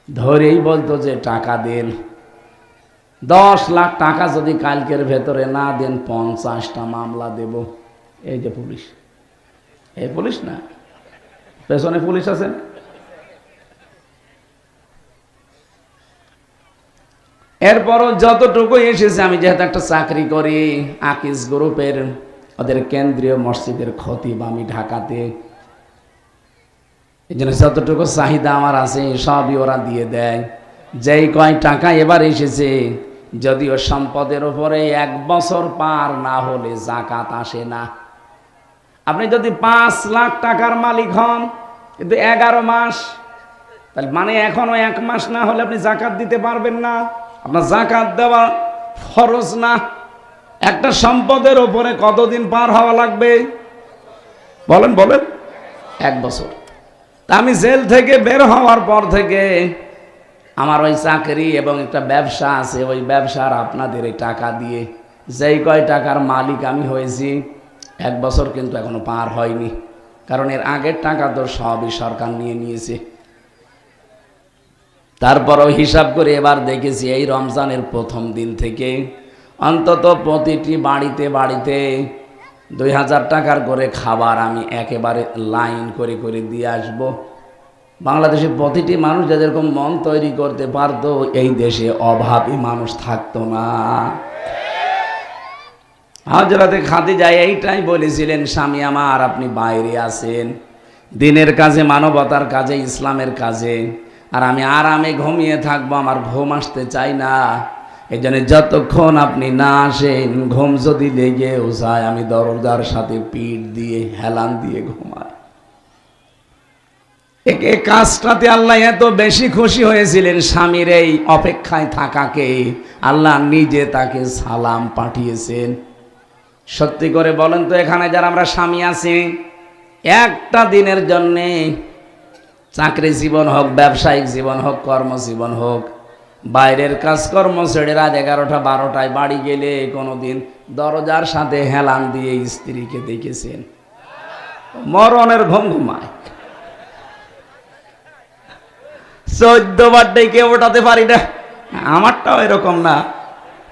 ধরেই বলতো যে টাকা দেন, 10 লাখ টাকা যদি কালকের ভেতরে না দেন 50টা মামলা দেব। এই যে পুলিশ, এই পুলিশ না, পেছনে পুলিশ আছেন। এরপরও যতটুকু এসেছে, আমি যেহেতু একটা চাকরি করি আকিজ গ্রুপের, ওদের কেন্দ্রীয় মসজিদের খতিব আমি ঢাকাতে, এই জন্য যতটুকু চাহিদা আমার আছে সবই ওরা দিয়ে দেয়। যেই কয় টাকা এবার এসেছে, যদিও সম্পদের উপরে 1 বছর পার না হলে যাকাত আসে না। আপনি যদি 5 লাখ টাকার মালিক হন কিন্তু 11 মাস, তাহলে মানে এখনো 1 মাস না হলে আপনি যাকাত দিতে পারবেন না। আপনার যাকাত দেওয়া ফরজ না। একটা সম্পদের উপরে কতদিন পার হওয়া লাগবে বলেন? 1 বছর। তা আমি জেল থেকে বের হওয়ার পর থেকে আমার ওই চাকরি এবং একটা ব্যবসা আছে, ওই ব্যবসার আপনাদের এই টাকা দিয়ে যেই কয় টাকার মালিক আমি হয়েছি, 1 বছর কিন্তু এখনো পার হয়নি, কারণ এর আগের টাকা তো সবই সরকার নিয়ে নিয়েছে। তারপরও হিসাব করে এবার দেখেছি এই রমজানের প্রথম দিন থেকে অন্তত প্রতিটি বাড়িতে বাড়িতে 2000 টাকার করে খাবার আমি একেবারে লাইন করে করে দিয়ে আসব। বাংলাদেশের প্রতিটি মানুষ যেরকম মন তৈরি করতে পারতো, এই দেশে অভাবী মানুষ থাকতো না। হযরতে খাদিজা এইটাই বলেছিলেন, স্বামী আমার আপনি বাইরে আছেন দিনের কাজে, মানবতার কাজে, ইসলামের কাজে, আর আমি আরামে ঘুমিয়ে থাকবো, আমার ঘুম আসতে চাই না। এই জন্য যতক্ষণ আপনি না আসেন, ঘুম যদি লেগেও যায়, আমি দরজার সাথে পিঠ দিয়ে হেলান দিয়ে ঘুমাই। এই কাজটাতে আল্লাহ এত বেশি খুশি হয়েছিলেন, স্বামীর এই অপেক্ষায় থাকাকে আল্লাহ নিজে তাকে সালাম পাঠিয়েছেন। সত্যি করে বলেন তো, এখানে যারা আমরা স্বামী আছি, একটা দিনের জন্যে চাকরি জীবন হোক, ব্যবসায়িক জীবন হোক, কর্মজীবন হোক, বাইরের কাজকর্ম ছেড়ে রাত 11টা 12টায় বাড়ি গেলে কোনোদিন দরজার সাথে হেলান দিয়ে স্ত্রীকে দেখেছেন? মরণের ঘুম ঘুমায়। 14 বার ডেকে ওঠাতে পারি না। আমারটাও এরকম না,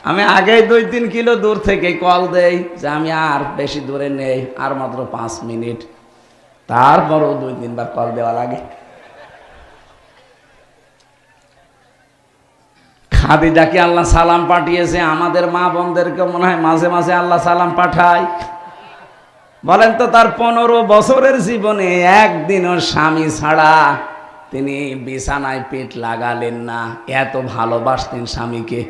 আমি আগে 2-3 কিলো দূর থেকে কল দেই যে আমি আর বেশি দূরে নেই, আর মাত্র 5 মিনিট। তারপরও 2-3 বার কল দেওয়া লাগে। খাদিজাকে আল্লাহ সালাম পাঠিয়েছে, আমাদের মা বোনদেরকে মনে হয় মাঝে মাঝে আল্লাহ সালাম পাঠায়। বলেন তো, তার 15 বছরের জীবনে একদিনও স্বামী ছাড়া তিনি বিছানায় পেট লাগালেন না, এত ভালোবাসতেন স্বামীকে।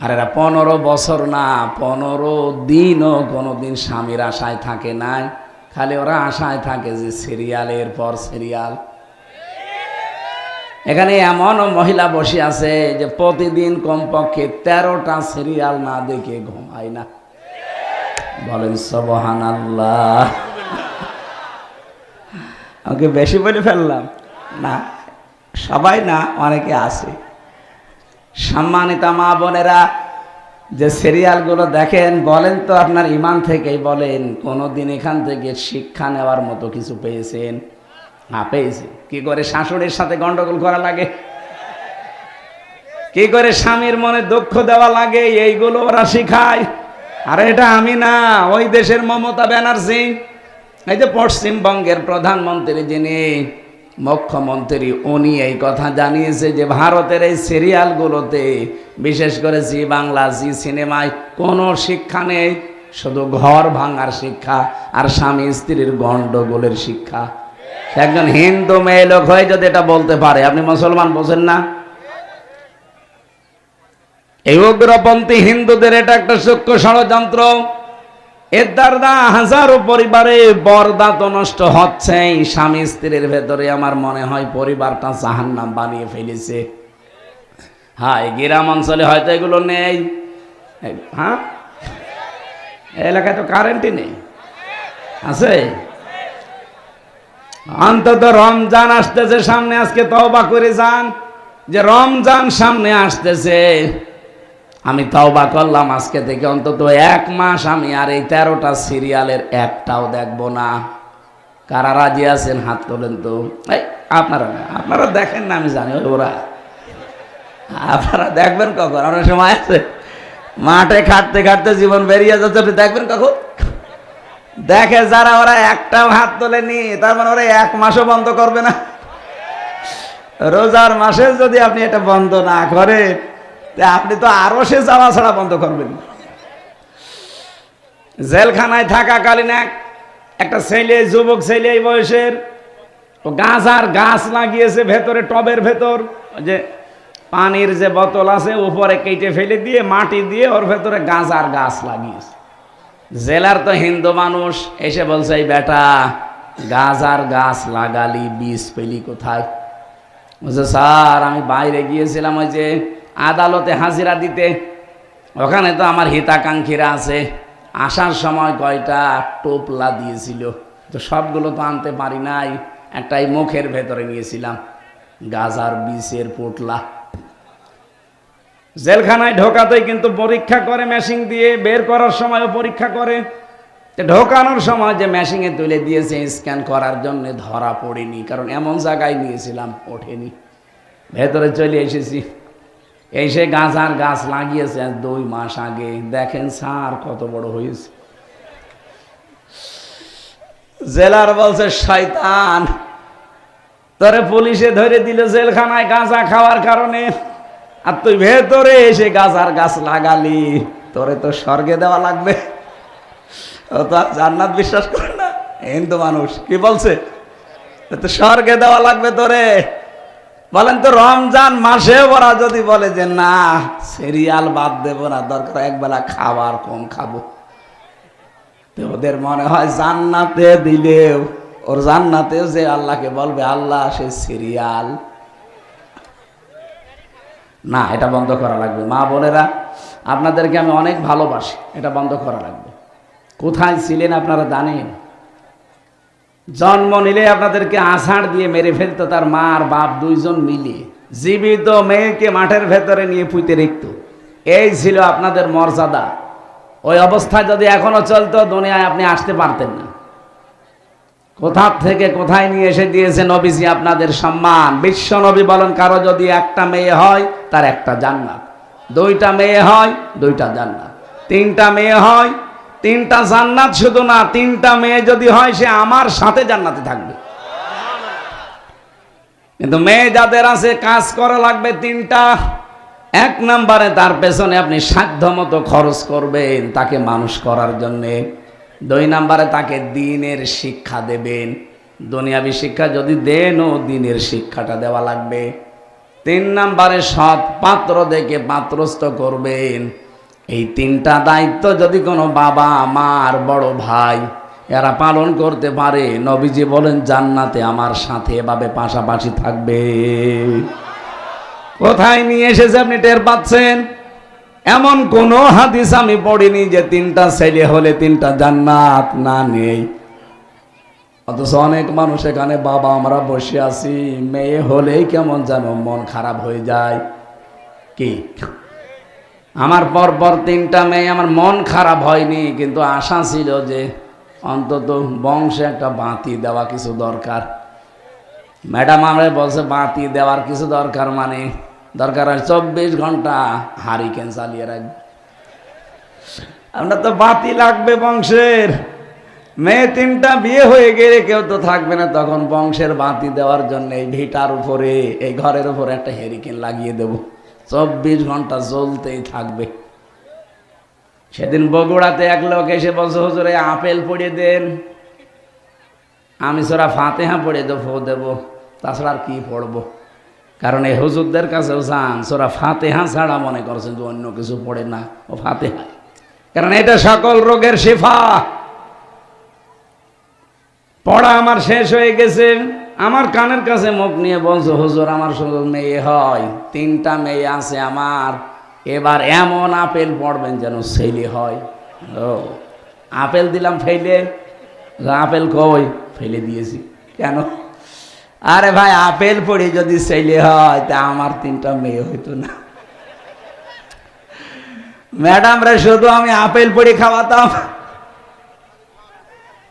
আর এরা 15 বছর না, 15 দিনও কোনোদিন স্বামীর আশায় থাকে নাই, খালি ওরা আশায় থাকে যে সিরিয়ালের পর সিরিয়াল। এখানে এমন মহিলা বসে আছে যে প্রতিদিন কমপক্ষে 13টা সিরিয়াল না দেখে ঘুমায় না। বলেন সুবহানাল্লাহ। আমাকে বেশি বলে ফেললাম না, সবাই না, অনেকে আছে। সম্মানিতা মা বোনেরা, যে সিরিয়ালগুলো দেখেন, বলেন তো আপনার ইমান থেকেই বলেন, কোনোদিন এখান থেকে শিক্ষা নেওয়ার মতো কিছু পেয়েছেন? না, পেয়েছি। কি করে শাশুড়ির সাথে গন্ডগোল করা লাগে, কি করে স্বামীর মনে দুঃখ দেওয়া লাগে, এইগুলো ওরা শিখায়। আর এটা আমি না, ওই দেশের মমতা ব্যানার্জি, এই যে পশ্চিমবঙ্গের প্রধানমন্ত্রী, যিনি মুখ্যমন্ত্রী, উনি এই কথা জানিয়েছে যে ভারতের এই সিরিয়ালগুলোতে, বিশেষ করে জি বাংলা, জি সিনেমায় কোনো শিক্ষা নেই, শুধু ঘর ভাঙার শিক্ষা আর স্বামী স্ত্রীর গন্ডগোলের শিক্ষা। একজন হিন্দু মেয়ে লোক হয়ে যদি এটা বলতে পারে, আপনি মুসলমান বোঝেন না? এই উগ্রপন্থী হিন্দুদের এটা একটা সূক্ষ্ম ষড়যন্ত্র। এর দ্বারা হাজারো পরিবারে পর্দা তো নষ্ট হচ্ছে, স্বামী স্ত্রীর ভেতরে আমার মনে হয় পরিবারটা জাহান্নাম বানিয়ে ফেলেছে। হ্যাঁ, গ্রাম অঞ্চলে হয়তো এগুলো নেই। হ্যাঁ, এলাকায় তো কারেন্টই নেই, আছে। অন্তত রমজান আসতেছে সামনে, আজকে তওবা করে যান যে রমজান সামনে আসতেছে। আমি তওবা করলাম আজকে থেকে অন্তত 1 মাস আমি আর এই 13টা সিরিয়ালের একটাও দেখব না। কারা রাজি আছেন হাত তোলেন তো। এই আপনারা না, আপনারা দেখেন না, আমি জানি ওরা। আপনারা দেখবেন কখন? অনেক সময় আছে মাঠে খাটতে খাটতে জীবন বেরিয়ে যাচ্ছে, আপনি দেখবেন কখন? দেখে যারা, ওরা একটাও হাত তোলেনি, তার মানে ওরা 1 মাসও বন্ধ করবে না। রোজার মাসে যদি আপনি এটা বন্ধ না করে, আপনি তো আরো সে যাওয়া ছাড়া বন্ধ করবেন। জেলখানায় থাকাকালীন একটা ছেলে, যুবক ছেলে এই বয়সের, ও গাঁজার গাছ লাগিয়েছে ভেতরে, টবের ভেতর, যে পানির যে বোতল আছে উপরে কেটে ফেলে দিয়ে মাটি দিয়ে ওর ভেতরে গাঁজার গাছ লাগিয়েছে। জেলার তো হিন্দু মানুষ এসে বলছে, এই বেটা গাঁজার গাছ লাগালি, বীজ পেলি কোথায়? বলছে, স্যার আমি বাইরে গিয়েছিলাম ওই যে আদালতে হাজিরা দিতে, ওখানে তো আমার হিতাকাঙ্ক্ষীরা আছে, আসার সময় কয়টা টোপলা দিয়েছিল, তো সবগুলো তো আনতে পারি নাই, একটাই মুখের ভেতরে নিয়েছিলাম, গাজার বীজের পোটলা। জেলখানায় ঢোকাতেই কিন্তু পরীক্ষা করে মেশিন দিয়ে, বের করার সময়ও পরীক্ষা করে। ঢোকানোর সময় যে মেশিনে তুলে দিয়েছে স্ক্যান করার জন্য ধরা পড়েনি, কারণ এমন জায়গায় নিয়েছিলাম ওঠেনি। ভেতরে চলে এসেছি, এসে গাছার গাছ লাগিয়েছে 2 মাস আগে। দেখেন স্যার কত বড় হয়েছে। জেলার বলছে শয়তান, তোরে পুলিশে ধরে দিল জেলখানায় গাঁজা খাওয়ার কারণে, আর তুই ভেতরে এসে গাছার গাছ লাগালি, তোরে তো স্বর্গে দেওয়া লাগবে। ও তো আর জান্নাত বিশ্বাস করে না, হিন্দু মানুষ। কি বলছে? তো স্বর্গে দেওয়া লাগবে তোরে। বলেন তো রমজান মাসে ওরা যদি বলে যে না সিরিয়াল বাদ দেব না, দরকার একবেলা খাবার কম খাবো, তো ওদের মনে হয় জান্নাতে দিলেও, ওর জান্নাতেও যে আল্লাহকে বলবে আল্লাহ সে সিরিয়াল না। এটা বন্ধ করা লাগবে। মা বোনেরা, আপনাদেরকে আমি অনেক ভালোবাসি, এটা বন্ধ করা লাগবে। কোথায় ছিলেন আপনারা জানেন? জন্ম নিলে আপনাদেরকে আষাঢ় দিয়ে মেরে ফেলতো তার মা আর বাপ দুইজন মিলে, জীবিত মেয়েকে মাঠের ভেতরে নিয়ে পুঁতে রেখত। এই ছিল আপনাদের মর্যাদা। ওই অবস্থায় যদি এখনো চলতো, দুনিয়ায় আপনি আসতে পারতেন না। কোথা থেকে কোথায় নিয়ে এসে দিয়েছে নবীজি আপনাদের সম্মান। বিশ্ব নবী বলেন, কারো যদি একটা মেয়ে হয় তার একটা জান্নাত, 2টা মেয়ে হয় 2টা জান্নাত, 3টা মেয়ে হয় 3টা জান্নাত। শুধু না, 3টা মেয়ে যদি হয় সে আমার সাথে জান্নাতে থাকবে। কিন্তু মেয়ে যাদের আছে কাজ করা লাগবে 3টা। 1 নম্বরে তার পেছনে আপনি সাধ্য মতো খরচ করবেন তাকে মানুষ করার জন্যে। 2 নম্বরে তাকে দ্বীনের শিক্ষা দেবেন। দুনিয়াবি শিক্ষা যদি দেন, ও দ্বীনের শিক্ষাটা দেওয়া লাগবে। 3 নম্বরে সৎ পাত্র দেখে পাত্রস্থ করবেন। এই 3টা দায়িত্ব যদি কোনো বাবা, মার, বড় ভাই এরা পালন করতে পারে, নবীজি বলেন জান্নাতে আমার সাথে এভাবে পাশাপাশি থাকবে। কোথায় নিয়ে এসেছে আপনি টের পাচ্ছেন? এমন কোন হাদিস আমি পড়িনি যে 3টা ছেলে হলে 3টা জান্নাত না, নেই। অথচ অনেক মানুষ এখানে বাবা আমরা বসে আছি, মেয়ে হলেই কেমন যেন মন খারাপ হয়ে যায়। কি আমার পরপর 3টা মেয়ে, আমার মন খারাপ হয়নি, কিন্তু আশা ছিল যে অন্তত বংশে একটা বাতি দেওয়া কিছু দরকার। ম্যাডাম আমরা বলছে বাতি দেওয়ার কিছু দরকার, মানে দরকার হয় 24 ঘন্টা হারিকেন চালিয়ে রাখবে। আমরা তো বাতি লাগবে বংশের। মেয়ে 3টা বিয়ে হয়ে গেলে কেউ তো থাকবে না, তখন বংশের বাতি দেওয়ার জন্য এই ভিটার উপরে, এই ঘরের উপরে একটা হেরিকেন লাগিয়ে দেব, 24 ঘন্টা জ্বলতেই থাকবে। সেদিন বগুড়াতে এক লোক এসে বলছে, হুজুর আপেল পড়িয়ে দেন। আমি সূরা ফাতিহা পড়ে দেবো, তাছাড়া আর কি পড়বো? কারণ এই হুজুরদের কাছেও যান, সূরা ফাতিহা ছাড়া মনে করছেন যে অন্য কিছু পড়ে না, ও ফাতিহা, কারণ এটা সকল রোগের শিফা। পড়া আমার শেষ হয়ে গেছে, আমার কানের কাছে মুখ নিয়ে বলছো, হুজুর আমার শুধু মেয়ে হয়, 3টা মেয়ে আছে আমার, এবার এমন আপেল পড়বেন যেন ছেলে হয়। ও আপেল দিলাম ফেলে, আপেল কই? ফেলে দিয়েছি। কেন? আরে ভাই আপেল পড়ে যদি ছেলে হয় তা আমার 3টা মেয়ে হইতো না। ম্যাডাম রে শুধু আমি আপেল পড়ে খাওয়াতাম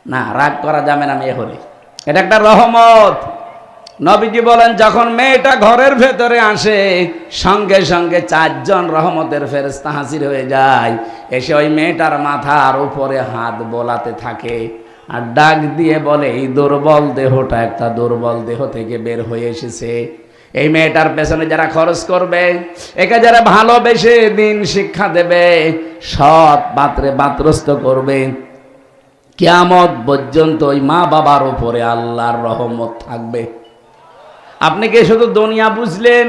না, রাগ করা যাবে না মেয়ে হলে, এটা একটা রহমত। নবীজি বলেন যখন মেয়েটা ঘরের ভেতরে আসে, সঙ্গে সঙ্গে 4 জন রহমতের ফেরেশতা হাজির হয়ে যায়, এসে ওই মেয়েটার মাথার উপরে হাত বোলাতে থাকে আর ডাক দিয়ে বলে, এই দুর্বল দেহটা একটা দুর্বল দেহ থেকে বের হয়ে এসেছে। এই মেয়েটার পেছনে যারা খরচ করবে, একে যারা ভালোবেসে দিন শিক্ষা দেবে, সৎ পাত্রে পাত্রস্থ করবে, কিয়ামত পর্যন্ত ওই মা বাবার উপরে আল্লাহর রহমত থাকবে। আপনি কি শুধু দুনিয়া বুঝলেন?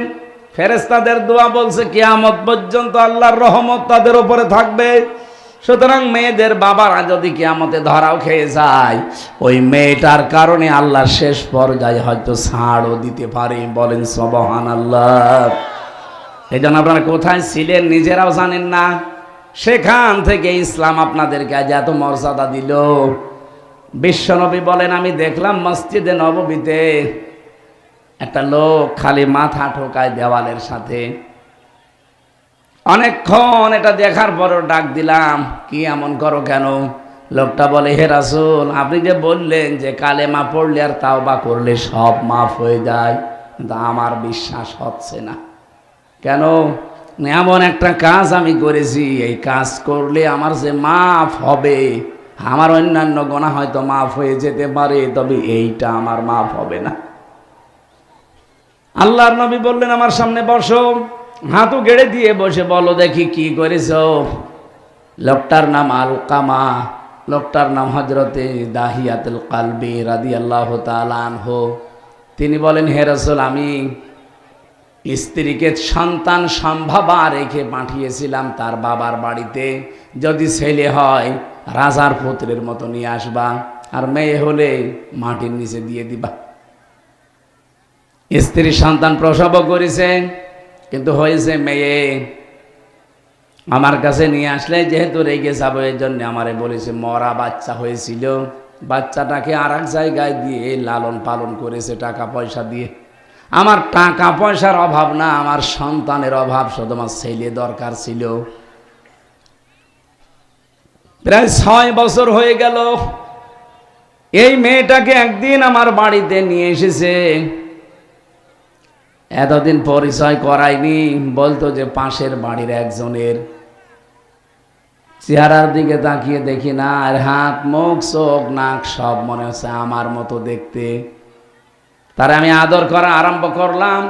ফেরেশতাদের দোয়া বলছে কিয়ামত পর্যন্ত আল্লাহর রহমত তাদের উপরে থাকবে। সুতরাং মেয়েদের বাবারা যদি কিয়ামতে ধরাও খেয়ে যায়, ওই মেয়েটার কারণে আল্লাহর শেষ পর্যায়ে হয়তো ছাড়ও দিতে পারে। বলেন সুবহানাল্লাহ। এই জন্য আপনারা কোথায় ছিলেন নিজেরাও জানেন না, সেখান থেকে ইসলাম আপনাদেরকে আজ এত মর্যাদা দিল। বিশ্বনবী বলেন, আমি দেখলাম মসজিদে নববীতে একটা লোক খালি মাথা ঠোকায় দেওয়ালের সাথে। অনেকক্ষণ এটা দেখার পরও ডাক দিলাম, কি এমন করো কেন? লোকটা বলে, হে রাসূল, আপনি যে বললেন যে কালেমা পড়লে আর তাওবা করলে সব মাফ হয়ে যায়, কিন্তু আমার বিশ্বাস হচ্ছে না। কেন? এমন একটা কাজ আমি করেছি, এই কাজ করলে আমার যে মাফ হবে, আমার অন্যান্য গুনাহ হয়তো মাফ হয়ে যেতে পারে, তবে এইটা আমার মাফ হবে না। আল্লাহর নবী বললেন, আমার সামনে বসো। হাঁটু গেড়ে দিয়ে বসে বলো দেখি কি করেছো। লোকটার নাম আলকামা, লোকটার নাম হযরতে দাহিয়াতুল কালবি রাদিয়াল্লাহু তাআলা আনহু। তিনি বলেন, হে রাসূল, আমি স্ত্রীকে সন্তান সম্ভাবা রেখে পাঠিয়েছিলাম তার বাবার বাড়িতে, যদি ছেলে হয় রাজার পুত্রের মতো নিয়ে আসবা, আর মেয়ে হলে মাটির নিচে দিয়ে দিবা। স্ত্রী সন্তান প্রসব করেছে, কিন্তু হয়েছে মেয়ে। আমার কাছে নিয়ে আসলে যেহেতু রেগে যাবো, এই জন্য আমারে বলেছে মরা বাচ্চা হয়েছিল, বাচ্চাটাকে আর এক জায়গায় দিয়ে লালন পালন করেছে টাকা পয়সা দিয়ে। আমার টাকা পয়সার অভাব না, আমার সন্তানের অভাব, শুধু আমার ছেলে দরকার ছিল। প্রায় 6 বছর হয়ে গেল। এই মেয়েটাকে একদিন আমার বাড়িতে নিয়ে এসেছে। এতদিন পরিচয় করায়নি, বলতো যে পাশের বাড়ির একজনের। চেহারার দিকে তাকিয়ে দেখি না, আর হাত মুখ চোখ নাক সব মনে হচ্ছে আমার মতো দেখতে। তারা আমি আদর করা আরম্ভ করলাম।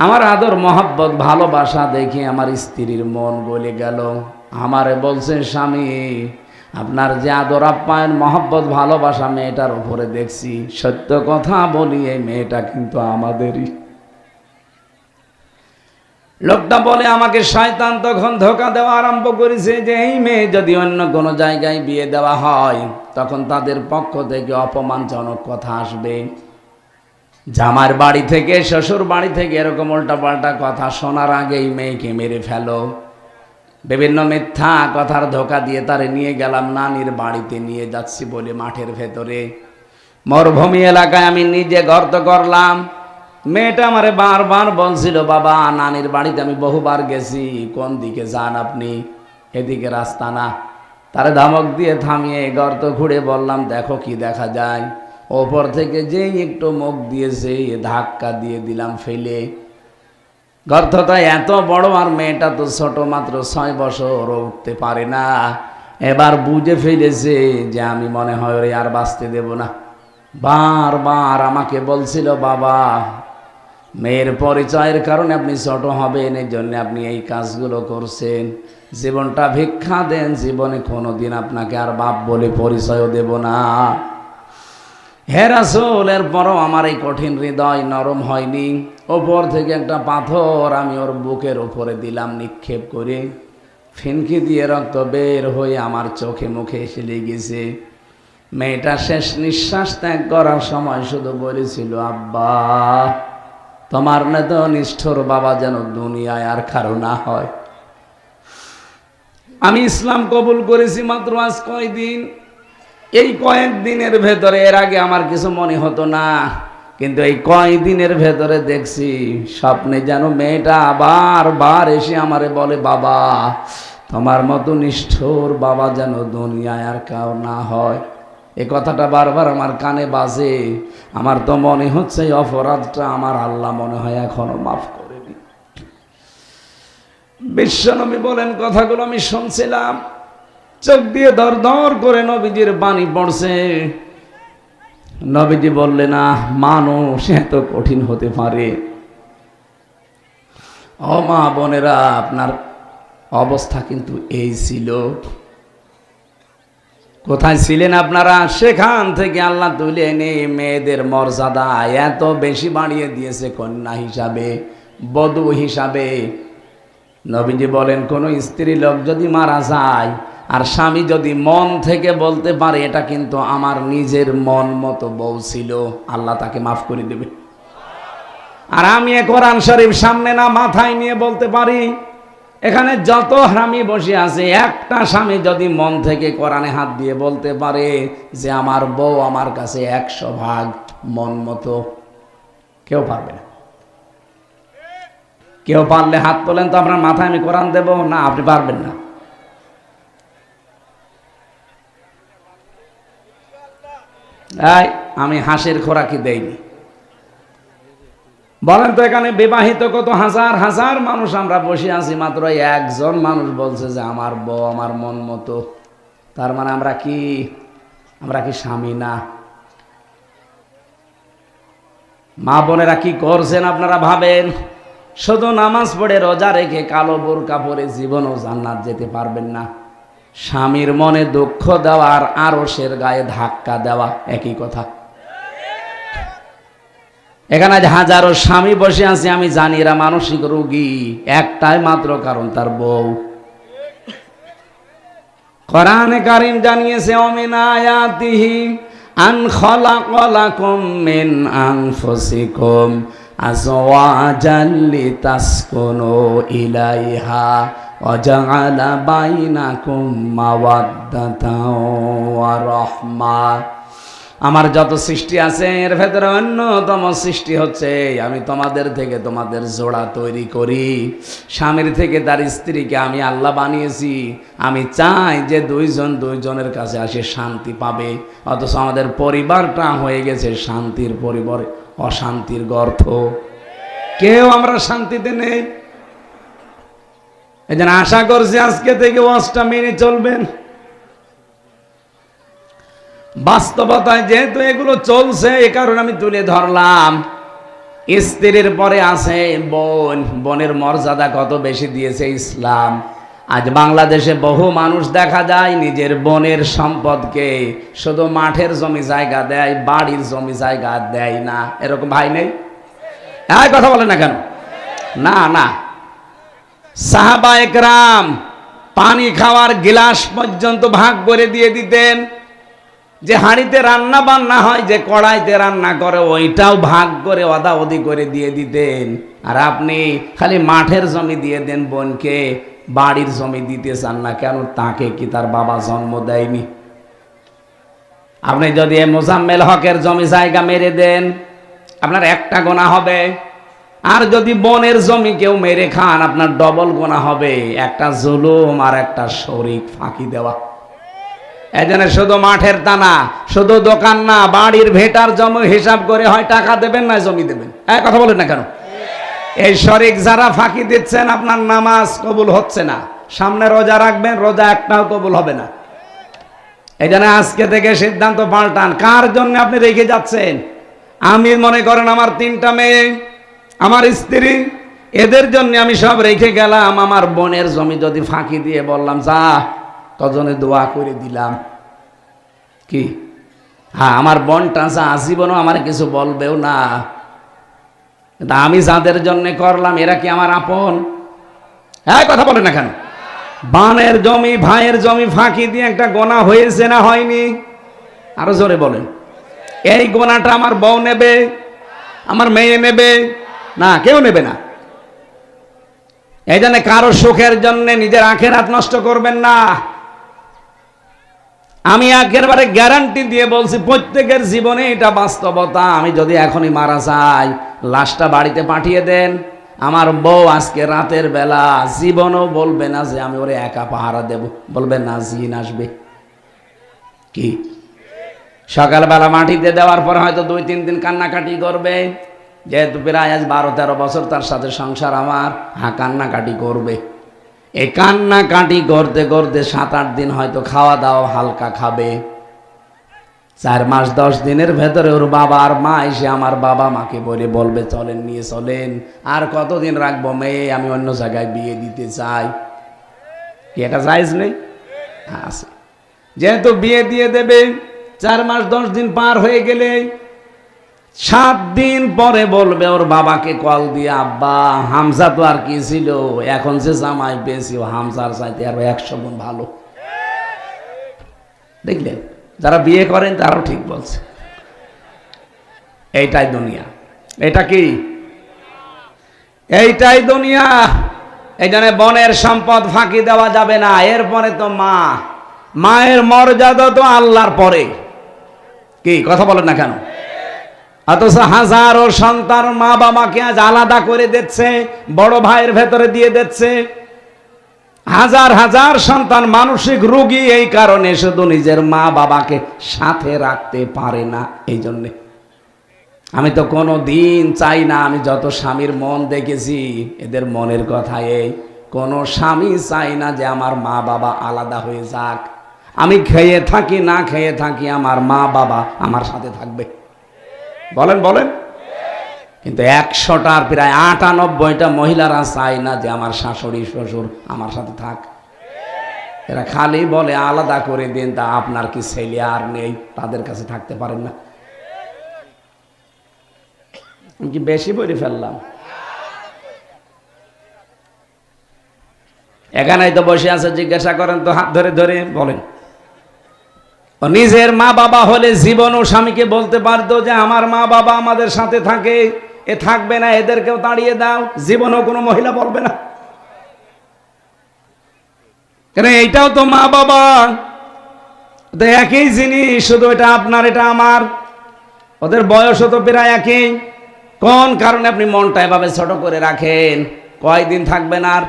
আমার আদর মহব্বত ভালোবাসা দেখে আমার স্ত্রীর মন গলে গেল। আমারে বলছে, স্বামী, আপনার যে আদর আপ্যায়ন মহব্বত ভালোবাসা মেয়েটার উপরে দেখছি, সত্য কথা বলি, এই মেয়েটা কিন্তু আমাদেরই। লোকটা বলে, আমাকে শয়তান তখন ধোঁকা দেওয়া আরম্ভ করেছে যে এই মেয়ে যদি অন্য কোনো জায়গায় বিয়ে দেওয়া হয়, তখন তাদের পক্ষ থেকে অপমানজনক কথা আসবে। জামার বাড়ি থেকে, শ্বশুর বাড়ি থেকে এরকম উল্টাপাল্টা কথা শোনার আগেই মেয়েকে মেরে ফেলো। বিভিন্ন মিথ্যা কথার ধোঁকা দিয়ে তারে নিয়ে গেলাম নানির বাড়িতে, নিয়ে যাচ্ছি বলে মাঠের ভেতরে মরুভূমি এলাকায় আমি নিজে গর্ত করলাম। মেয়েটা আমারে বারবার বলছিল, বাবা, নানির বাড়িতে আমি বহুবার গেছি, কোন দিকে যান আপনি? এদিকে রাস্তা না। তারে ধমক দিয়ে থামিয়ে গর্ত ঘুরে বললাম, দেখো কি দেখা যায়। ওপর থেকে যেই একটু মুখ দিয়েছে, ধাক্কা দিয়ে দিলাম ফেলে। গর্তটা এত বড়, আর মেয়েটা তো ছোট, মাত্র 6 বছর, উঠতে পারে না। এবার বুঝে ফেলেছে যে আমি মনে হয় ওরে আর বাঁচতে দেব না। বারবার আমাকে বলছিল, বাবা, মেয়ের পরিচয়ের কারণে আপনি ছোট হবেন, এই জন্য আপনি এই কাজগুলো করছেন। জীবনটা ভিক্ষা দেন, জীবনে কোনোদিন আপনাকে আর বাপ বলে পরিচয়ও দেব না। হে রাসূল, এরপরও আমার এই কঠিন হৃদয় নরম হয়নি। ওপর থেকে একটা পাথর আমি ওর বুকের উপরে দিলাম নিক্ষেপ করে, ফিনকি দিয়ে রক্ত বের হয়ে আমার চোখে মুখে এসে লেগেছে। মেয়েটা শেষ নিঃশ্বাস ত্যাগ করার সময় শুধু বলেছিল, আব্বা, তোমার নেতো নিষ্ঠুর বাবা যেন দুনিয়ায় আর কারো না হয়। আমি ইসলাম কবুল করেছি মাত্র আজ কয়দিন। এই কয়েকদিনের ভেতরে, এর আগে আমার কিছু মনে হতো না, কিন্তু এই কয়েকদিনের ভেতরে দেখছি স্বপ্নে যেন মেয়েটা বারবার এসে আমারে বলে, বাবা, তোমার মতো নিষ্ঠুর বাবা যেন দুনিয়ায় আর কাউ না হয়। এ কথাটা বারবার আমার কানে বাজে। আমার তো মনে হচ্ছে এই অপরাধটা আমার আল্লাহ মনে হয় এখনো মাফ করেনি। বিশ্বনবী বলেন, কথাগুলো আমি শুনছিলাম, চোখ দিয়ে দর দর করে নবীজির বাণী পড়ছে। নবীজি বললেন, না, মানুষ এত কঠিন হতে পারে? ও মা বোনেরা, আপনার অবস্থা কিন্তু এই ছিল। কোথায় ছিলেন আপনারা? সেখান থেকে আল্লাহ তুলে এনে মেয়েদের মর্যাদা এত বেশি বাড়িয়ে দিয়েছে, কন্যা হিসাবে, বধূ হিসাবে। নবীজি বলেন, কোন স্ত্রী লোক যদি মারা যায় আর স্বামী যদি মন থেকে বলতে পারে এটা কিন্তু আমার নিজের মন মতো বউ ছিল, আল্লাহ তাকে মাফ করে দেবে। আর আমি কোরআন শরীফ সামনে না মাথায় নিয়ে বলতে পারি, এখানে যত হারামি বসে আছে, একটা স্বামী যদি মন থেকে কোরআনে হাত দিয়ে বলতে পারে যে আমার বউ আমার কাছে 100 ভাগ মন মতো, কেউ পারবে না। কেউ পারলে হাত তোলেন তো, আপনার মাথায় আমি কোরআন দেব না, আপনি পারবেন না। আমি হাঁসের খোরাকি দেইনি। বলেন তো এখানে বিবাহিত কত হাজার হাজার মানুষ আমরা বসে আছি, মাত্র একজন মানুষ বলছে যে আমার বউ আমার মন মতো। তার মানে আমরা কি স্বামী না? মা বোনেরা কি করছেন আপনারা ভাবেন? শুধু নামাজ পড়ে রোজা রেখে কালো বোরকা পরে জীবনও জান্নাত যেতে পারবেন না। স্বামীর মনে দুঃখ দেওয়া আর আরশের গায়ে ধাক্কা দেওয়া একই কথা। এখানে হাজারো স্বামী বসে আছে, আমি জানি এরা মানসিক রোগী, একটাই মাত্র কারণ তার বউ। কোরআনে কারীম জানিয়েছে অমিন আয়াতিহি আন খালাকালাকুম মিন আনফুসিকুম আজওয়াজান লিতাসকুনু ইলাইহা ওয়া জাআলা বাইনাকুম মাওয়াদ্দাতাও ওয়া রাহমা। আমার যত সৃষ্টি আছে এর ভেতরে অন্যতম সৃষ্টি হচ্ছে আমি তোমাদের থেকে তোমাদের জোড়া তৈরি করি। স্বামীর থেকে তার স্ত্রীকে আমি আল্লাহ বানিয়েছি। আমি চাই যে দুইজনের কাছে আসে শান্তি পাবে, অথচ আমাদের পরিবারটা হয়ে গেছে শান্তির পরিবারে অশান্তির গর্ত। কেউ আমরা শান্তিতে নেই। এই জন্য আশা করছি আজকে থেকে ওয়াজটা মেনে চলবেন। বাস্তবতায় যেহেতু এগুলো চলছে, এ কারণে আমি তুলে ধরলাম। স্ত্রীর পরে আছে বোন। বোনের মর্যাদা কত বেশি দিয়েছে ইসলাম। আজ বাংলাদেশে বহু মানুষ দেখা যায় নিজের বোনের সম্পদকে শুধু মাঠের জমি জায়গা দেয়, বাড়ির জমি জায়গা দেয় না। এরকম ভাই নেই? হ্যাঁ, কথা বলে না কেন? না না, সাহাবা একরাম পানি খাওয়ার গিলাস পর্যন্ত ভাগ করে দিয়ে দিতেন। যে হাঁড়িতে রান্না বান্না হয়, যে কড়াইতে রান্না করে, ওইটাও ভাগ করে অদা অদি করে দিয়ে দিতেন। আর আপনি খালি মাঠের জমি দিয়ে দেন বোনকে, বাড়ির জমি দিতে চান না কেন? তাকে কি তার বাবা জন্ম দেয়নি? আপনি যদি মোজাম্মেল হকের জমি জায়গা মেরে দেন, আপনার একটা গোনা হবে। আর যদি বোনের জমি কেউ মেরে খান, আপনার ডবল গোনা হবে। একটা জুলুম আর একটা শরিক ফাঁকি দেওয়া। এজন্য শুধু মাঠের টানা, শুধু দোকান না, বাড়ির ভেটার জমি হিসাব করে হয় টাকা দেবেন না জমি দেবেন। কথা বলেন না কেন? এই শরিক যারা ফাঁকি দিচ্ছেন, আপনার নামাজ কবুল হচ্ছে না। সামনে রোজা রাখবেন, রোজা একটাও কবুল হবে না। এই জন্য আজকে থেকে সিদ্ধান্ত পাল্টান। কার জন্য আপনি রেখে যাচ্ছেন? আমি মনে করেন আমার 3টা মেয়ে, আমার স্ত্রী, এদের জন্য আমি সব রেখে গেলাম। আমার বোনের জমি যদি ফাঁকি দিয়ে বললাম যা, তজনে দোয়া করে দিলাম কি? হ্যাঁ, আমার বোনটা যা জীবনও আমার কিছু বলবেও না। আমি যাদের জন্য করলাম, এরা কি আমার আপন? হ্যাঁ, কথা বলে না কেন? বানের জমি, ভাইয়ের জমি ফাঁকি দিয়ে একটা গোনা হয়েছে না হয়নি? আরো জোরে বলেন। এই গোনাটা আমার বউ নেবে, আমার মেয়ে নেবে না, কেউ নেবে না। এই জন্য কারো সুখের জন্য নিজের আখেরাত নষ্ট করবেন না। আমি একেবারে গ্যারান্টি দিয়ে বলছি, প্রত্যেকের জীবনে এটা বাস্তবতা। আমি যদি এখনই মারা যাই, লাশটা বাড়িতে পাঠিয়ে দেন, আমার বউ আজকে রাতের বেলা জীবনও বলবে না যে আমি ওরে একা পাহারা দেব, বলবে না জিন আসবে। কি সকালবেলা মাটিতে দেওয়ার পর হয়তো 2-3 দিন কান্নাকাটি করবে, যেহেতু প্রায় আজ 12-13 বছর তার সাথে সংসার আমার। হ্যাঁ, কান্নাকাটি করবে। এই কান্নাকাটি করতে করতে 7-8 দিন হয়তো খাওয়া দাওয়া হালকা খাবে। 4 মাস 10 দিনের ভেতরে ওর বাবা আর মা এসে আমার বাবা মাকে বলবে চলেন, নিয়ে চলেন। আর কতদিন রাখবো মেয়ে, আমি অন্য জায়গায় বিয়ে দিতে চাই। কি এটা জায়েজ নেই? আছে। যেহেতু বিয়ে দিয়ে দেবে, 4 মাস 10 দিন পার হয়ে গেলে 7 দিন পরে বলবে ওর বাবাকে কল দিয়ে, আব্বা হামজা তো আর কি ছিল, এখন যে জামাই পেয়েছি ও হামজার চাইতে আরো 100 গুণ ভালো। দেখলেন, যারা বিয়ে করেন তারাও ঠিক বলছে। এইটাই দুনিয়া। এটা কি? এইটাই দুনিয়া। এই জন্য বনের সম্পদ ফাঁকি দেওয়া যাবে না। এরপরে তো মা, মায়ের মর্যাদা তো আল্লাহর পরে। কি কথা বলেন না কেন? অথচ হাজারো সন্তান মা বাবাকে আজ আলাদা করে দিচ্ছে, বড় ভাইয়ের ভেতরে দিয়ে দিচ্ছে। হাজার হাজার সন্তান মানসিক রোগী এই কারণে শুধু নিজের মা বাবাকে সাথে রাখতে পারে না। এই জন্যে আমি তো কোনো দিন চাই না, আমি যত স্বামীর মন দেখেছি এদের মনের কথা এই, কোনো স্বামী চাই না যে আমার মা বাবা আলাদা হয়ে যাক। আমি খেয়ে থাকি না খেয়ে থাকি আমার মা বাবা আমার সাথে থাকবে। বলেন বলেন। কিন্তু 100টার প্রায় 98টা মহিলারা চায় না যে আমার শাশুড়ি শ্বশুর আমার সাথে থাক। এরা খালি বলে আলাদা করে দিন, তা আপনার কি ছেলে আর নেই, তাদের কাছে থাকতে পারেন না? আমি কি বেশি বলে ফেললাম? এখানেই তো বসে আছে, জিজ্ঞাসা করেন তো, হাত ধরে ধরে বলেন। নিজের মা বাবা হলে জীবনও স্বামীকে বলতে পারতো যে আমার মা বাবা আমাদের সাথে থাকে, এ থাকবে না, এদেরকেও তাড়িয়ে দাও, জীবনও কোনো মহিলা বলবে না। কেন, এইটাও তো মা বাবা, তো একই জিনিস, শুধু এটা আপনার এটা আমার, ওদের বয়সও তো প্রায় একই। কোন কারণে আপনি মনটা এভাবে ছোট করে রাখেন? কয়দিন থাকবেন আর?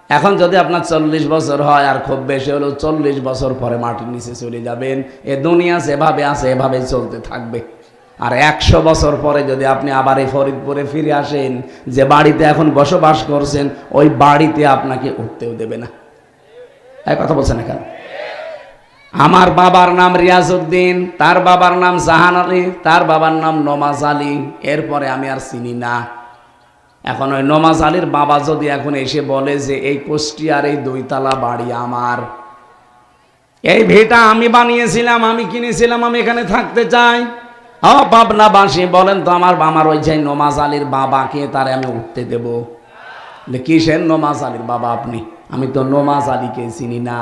এখন যদি আপনার 40 বছর হয়, আর খুব বেশি হলেও 40 বছর পরে মাটির নিচে চলে যাবেন। এ দুনিয়া যেভাবে আছে এভাবে চলতে থাকবে। আর 100 বছর পরে যদি আপনি আবার এই ফরিদপুরে ফিরে আসেন, যে বাড়িতে এখন বসবাস করছেন, ওই বাড়িতে আপনাকে উঠতেও দেবে না। এই কথা বলছেন না কেন? আমার বাবার নাম রিয়াজউদ্দিন, তার বাবার নাম জাহান আলী, তার বাবার নাম নমাজ আলী, এরপরে আমি আর চিনি না। এখন ওই নমাজ আলীর বাবা যদি এখন এসে বলে যে এই কুষ্টিয়ার এই 2 তলা বাড়ি আমার, এই ভিটা আমি বানিয়েছিলাম, আমি কিনেছিলাম, আমি এখানে থাকতে চাই, পাবনাবাসী বলেন তো আমার ওই যে নমাজ আলীর বাবাকে, তারে আমি উঠতে দেব? কিসের নমাজ আলীর বাবা আপনি? আমি তো নমাজ আলীকে চিনি না।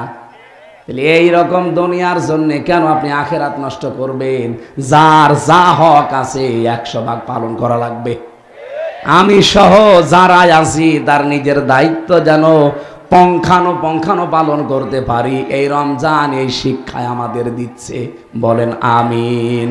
তাহলে এইরকম দুনিয়ার জন্য কেন আপনি আখেরাত নষ্ট করবেন? যার যা হক আছে 100 ভাগ পালন করা লাগবে। আমি সহ যারা আছি তার নিজের দায়িত্ব যেন পঙ্খানো পালন করতে পারি, এই রমজান এই শিক্ষায় আমাদের দিচ্ছে। বলেন আমিন।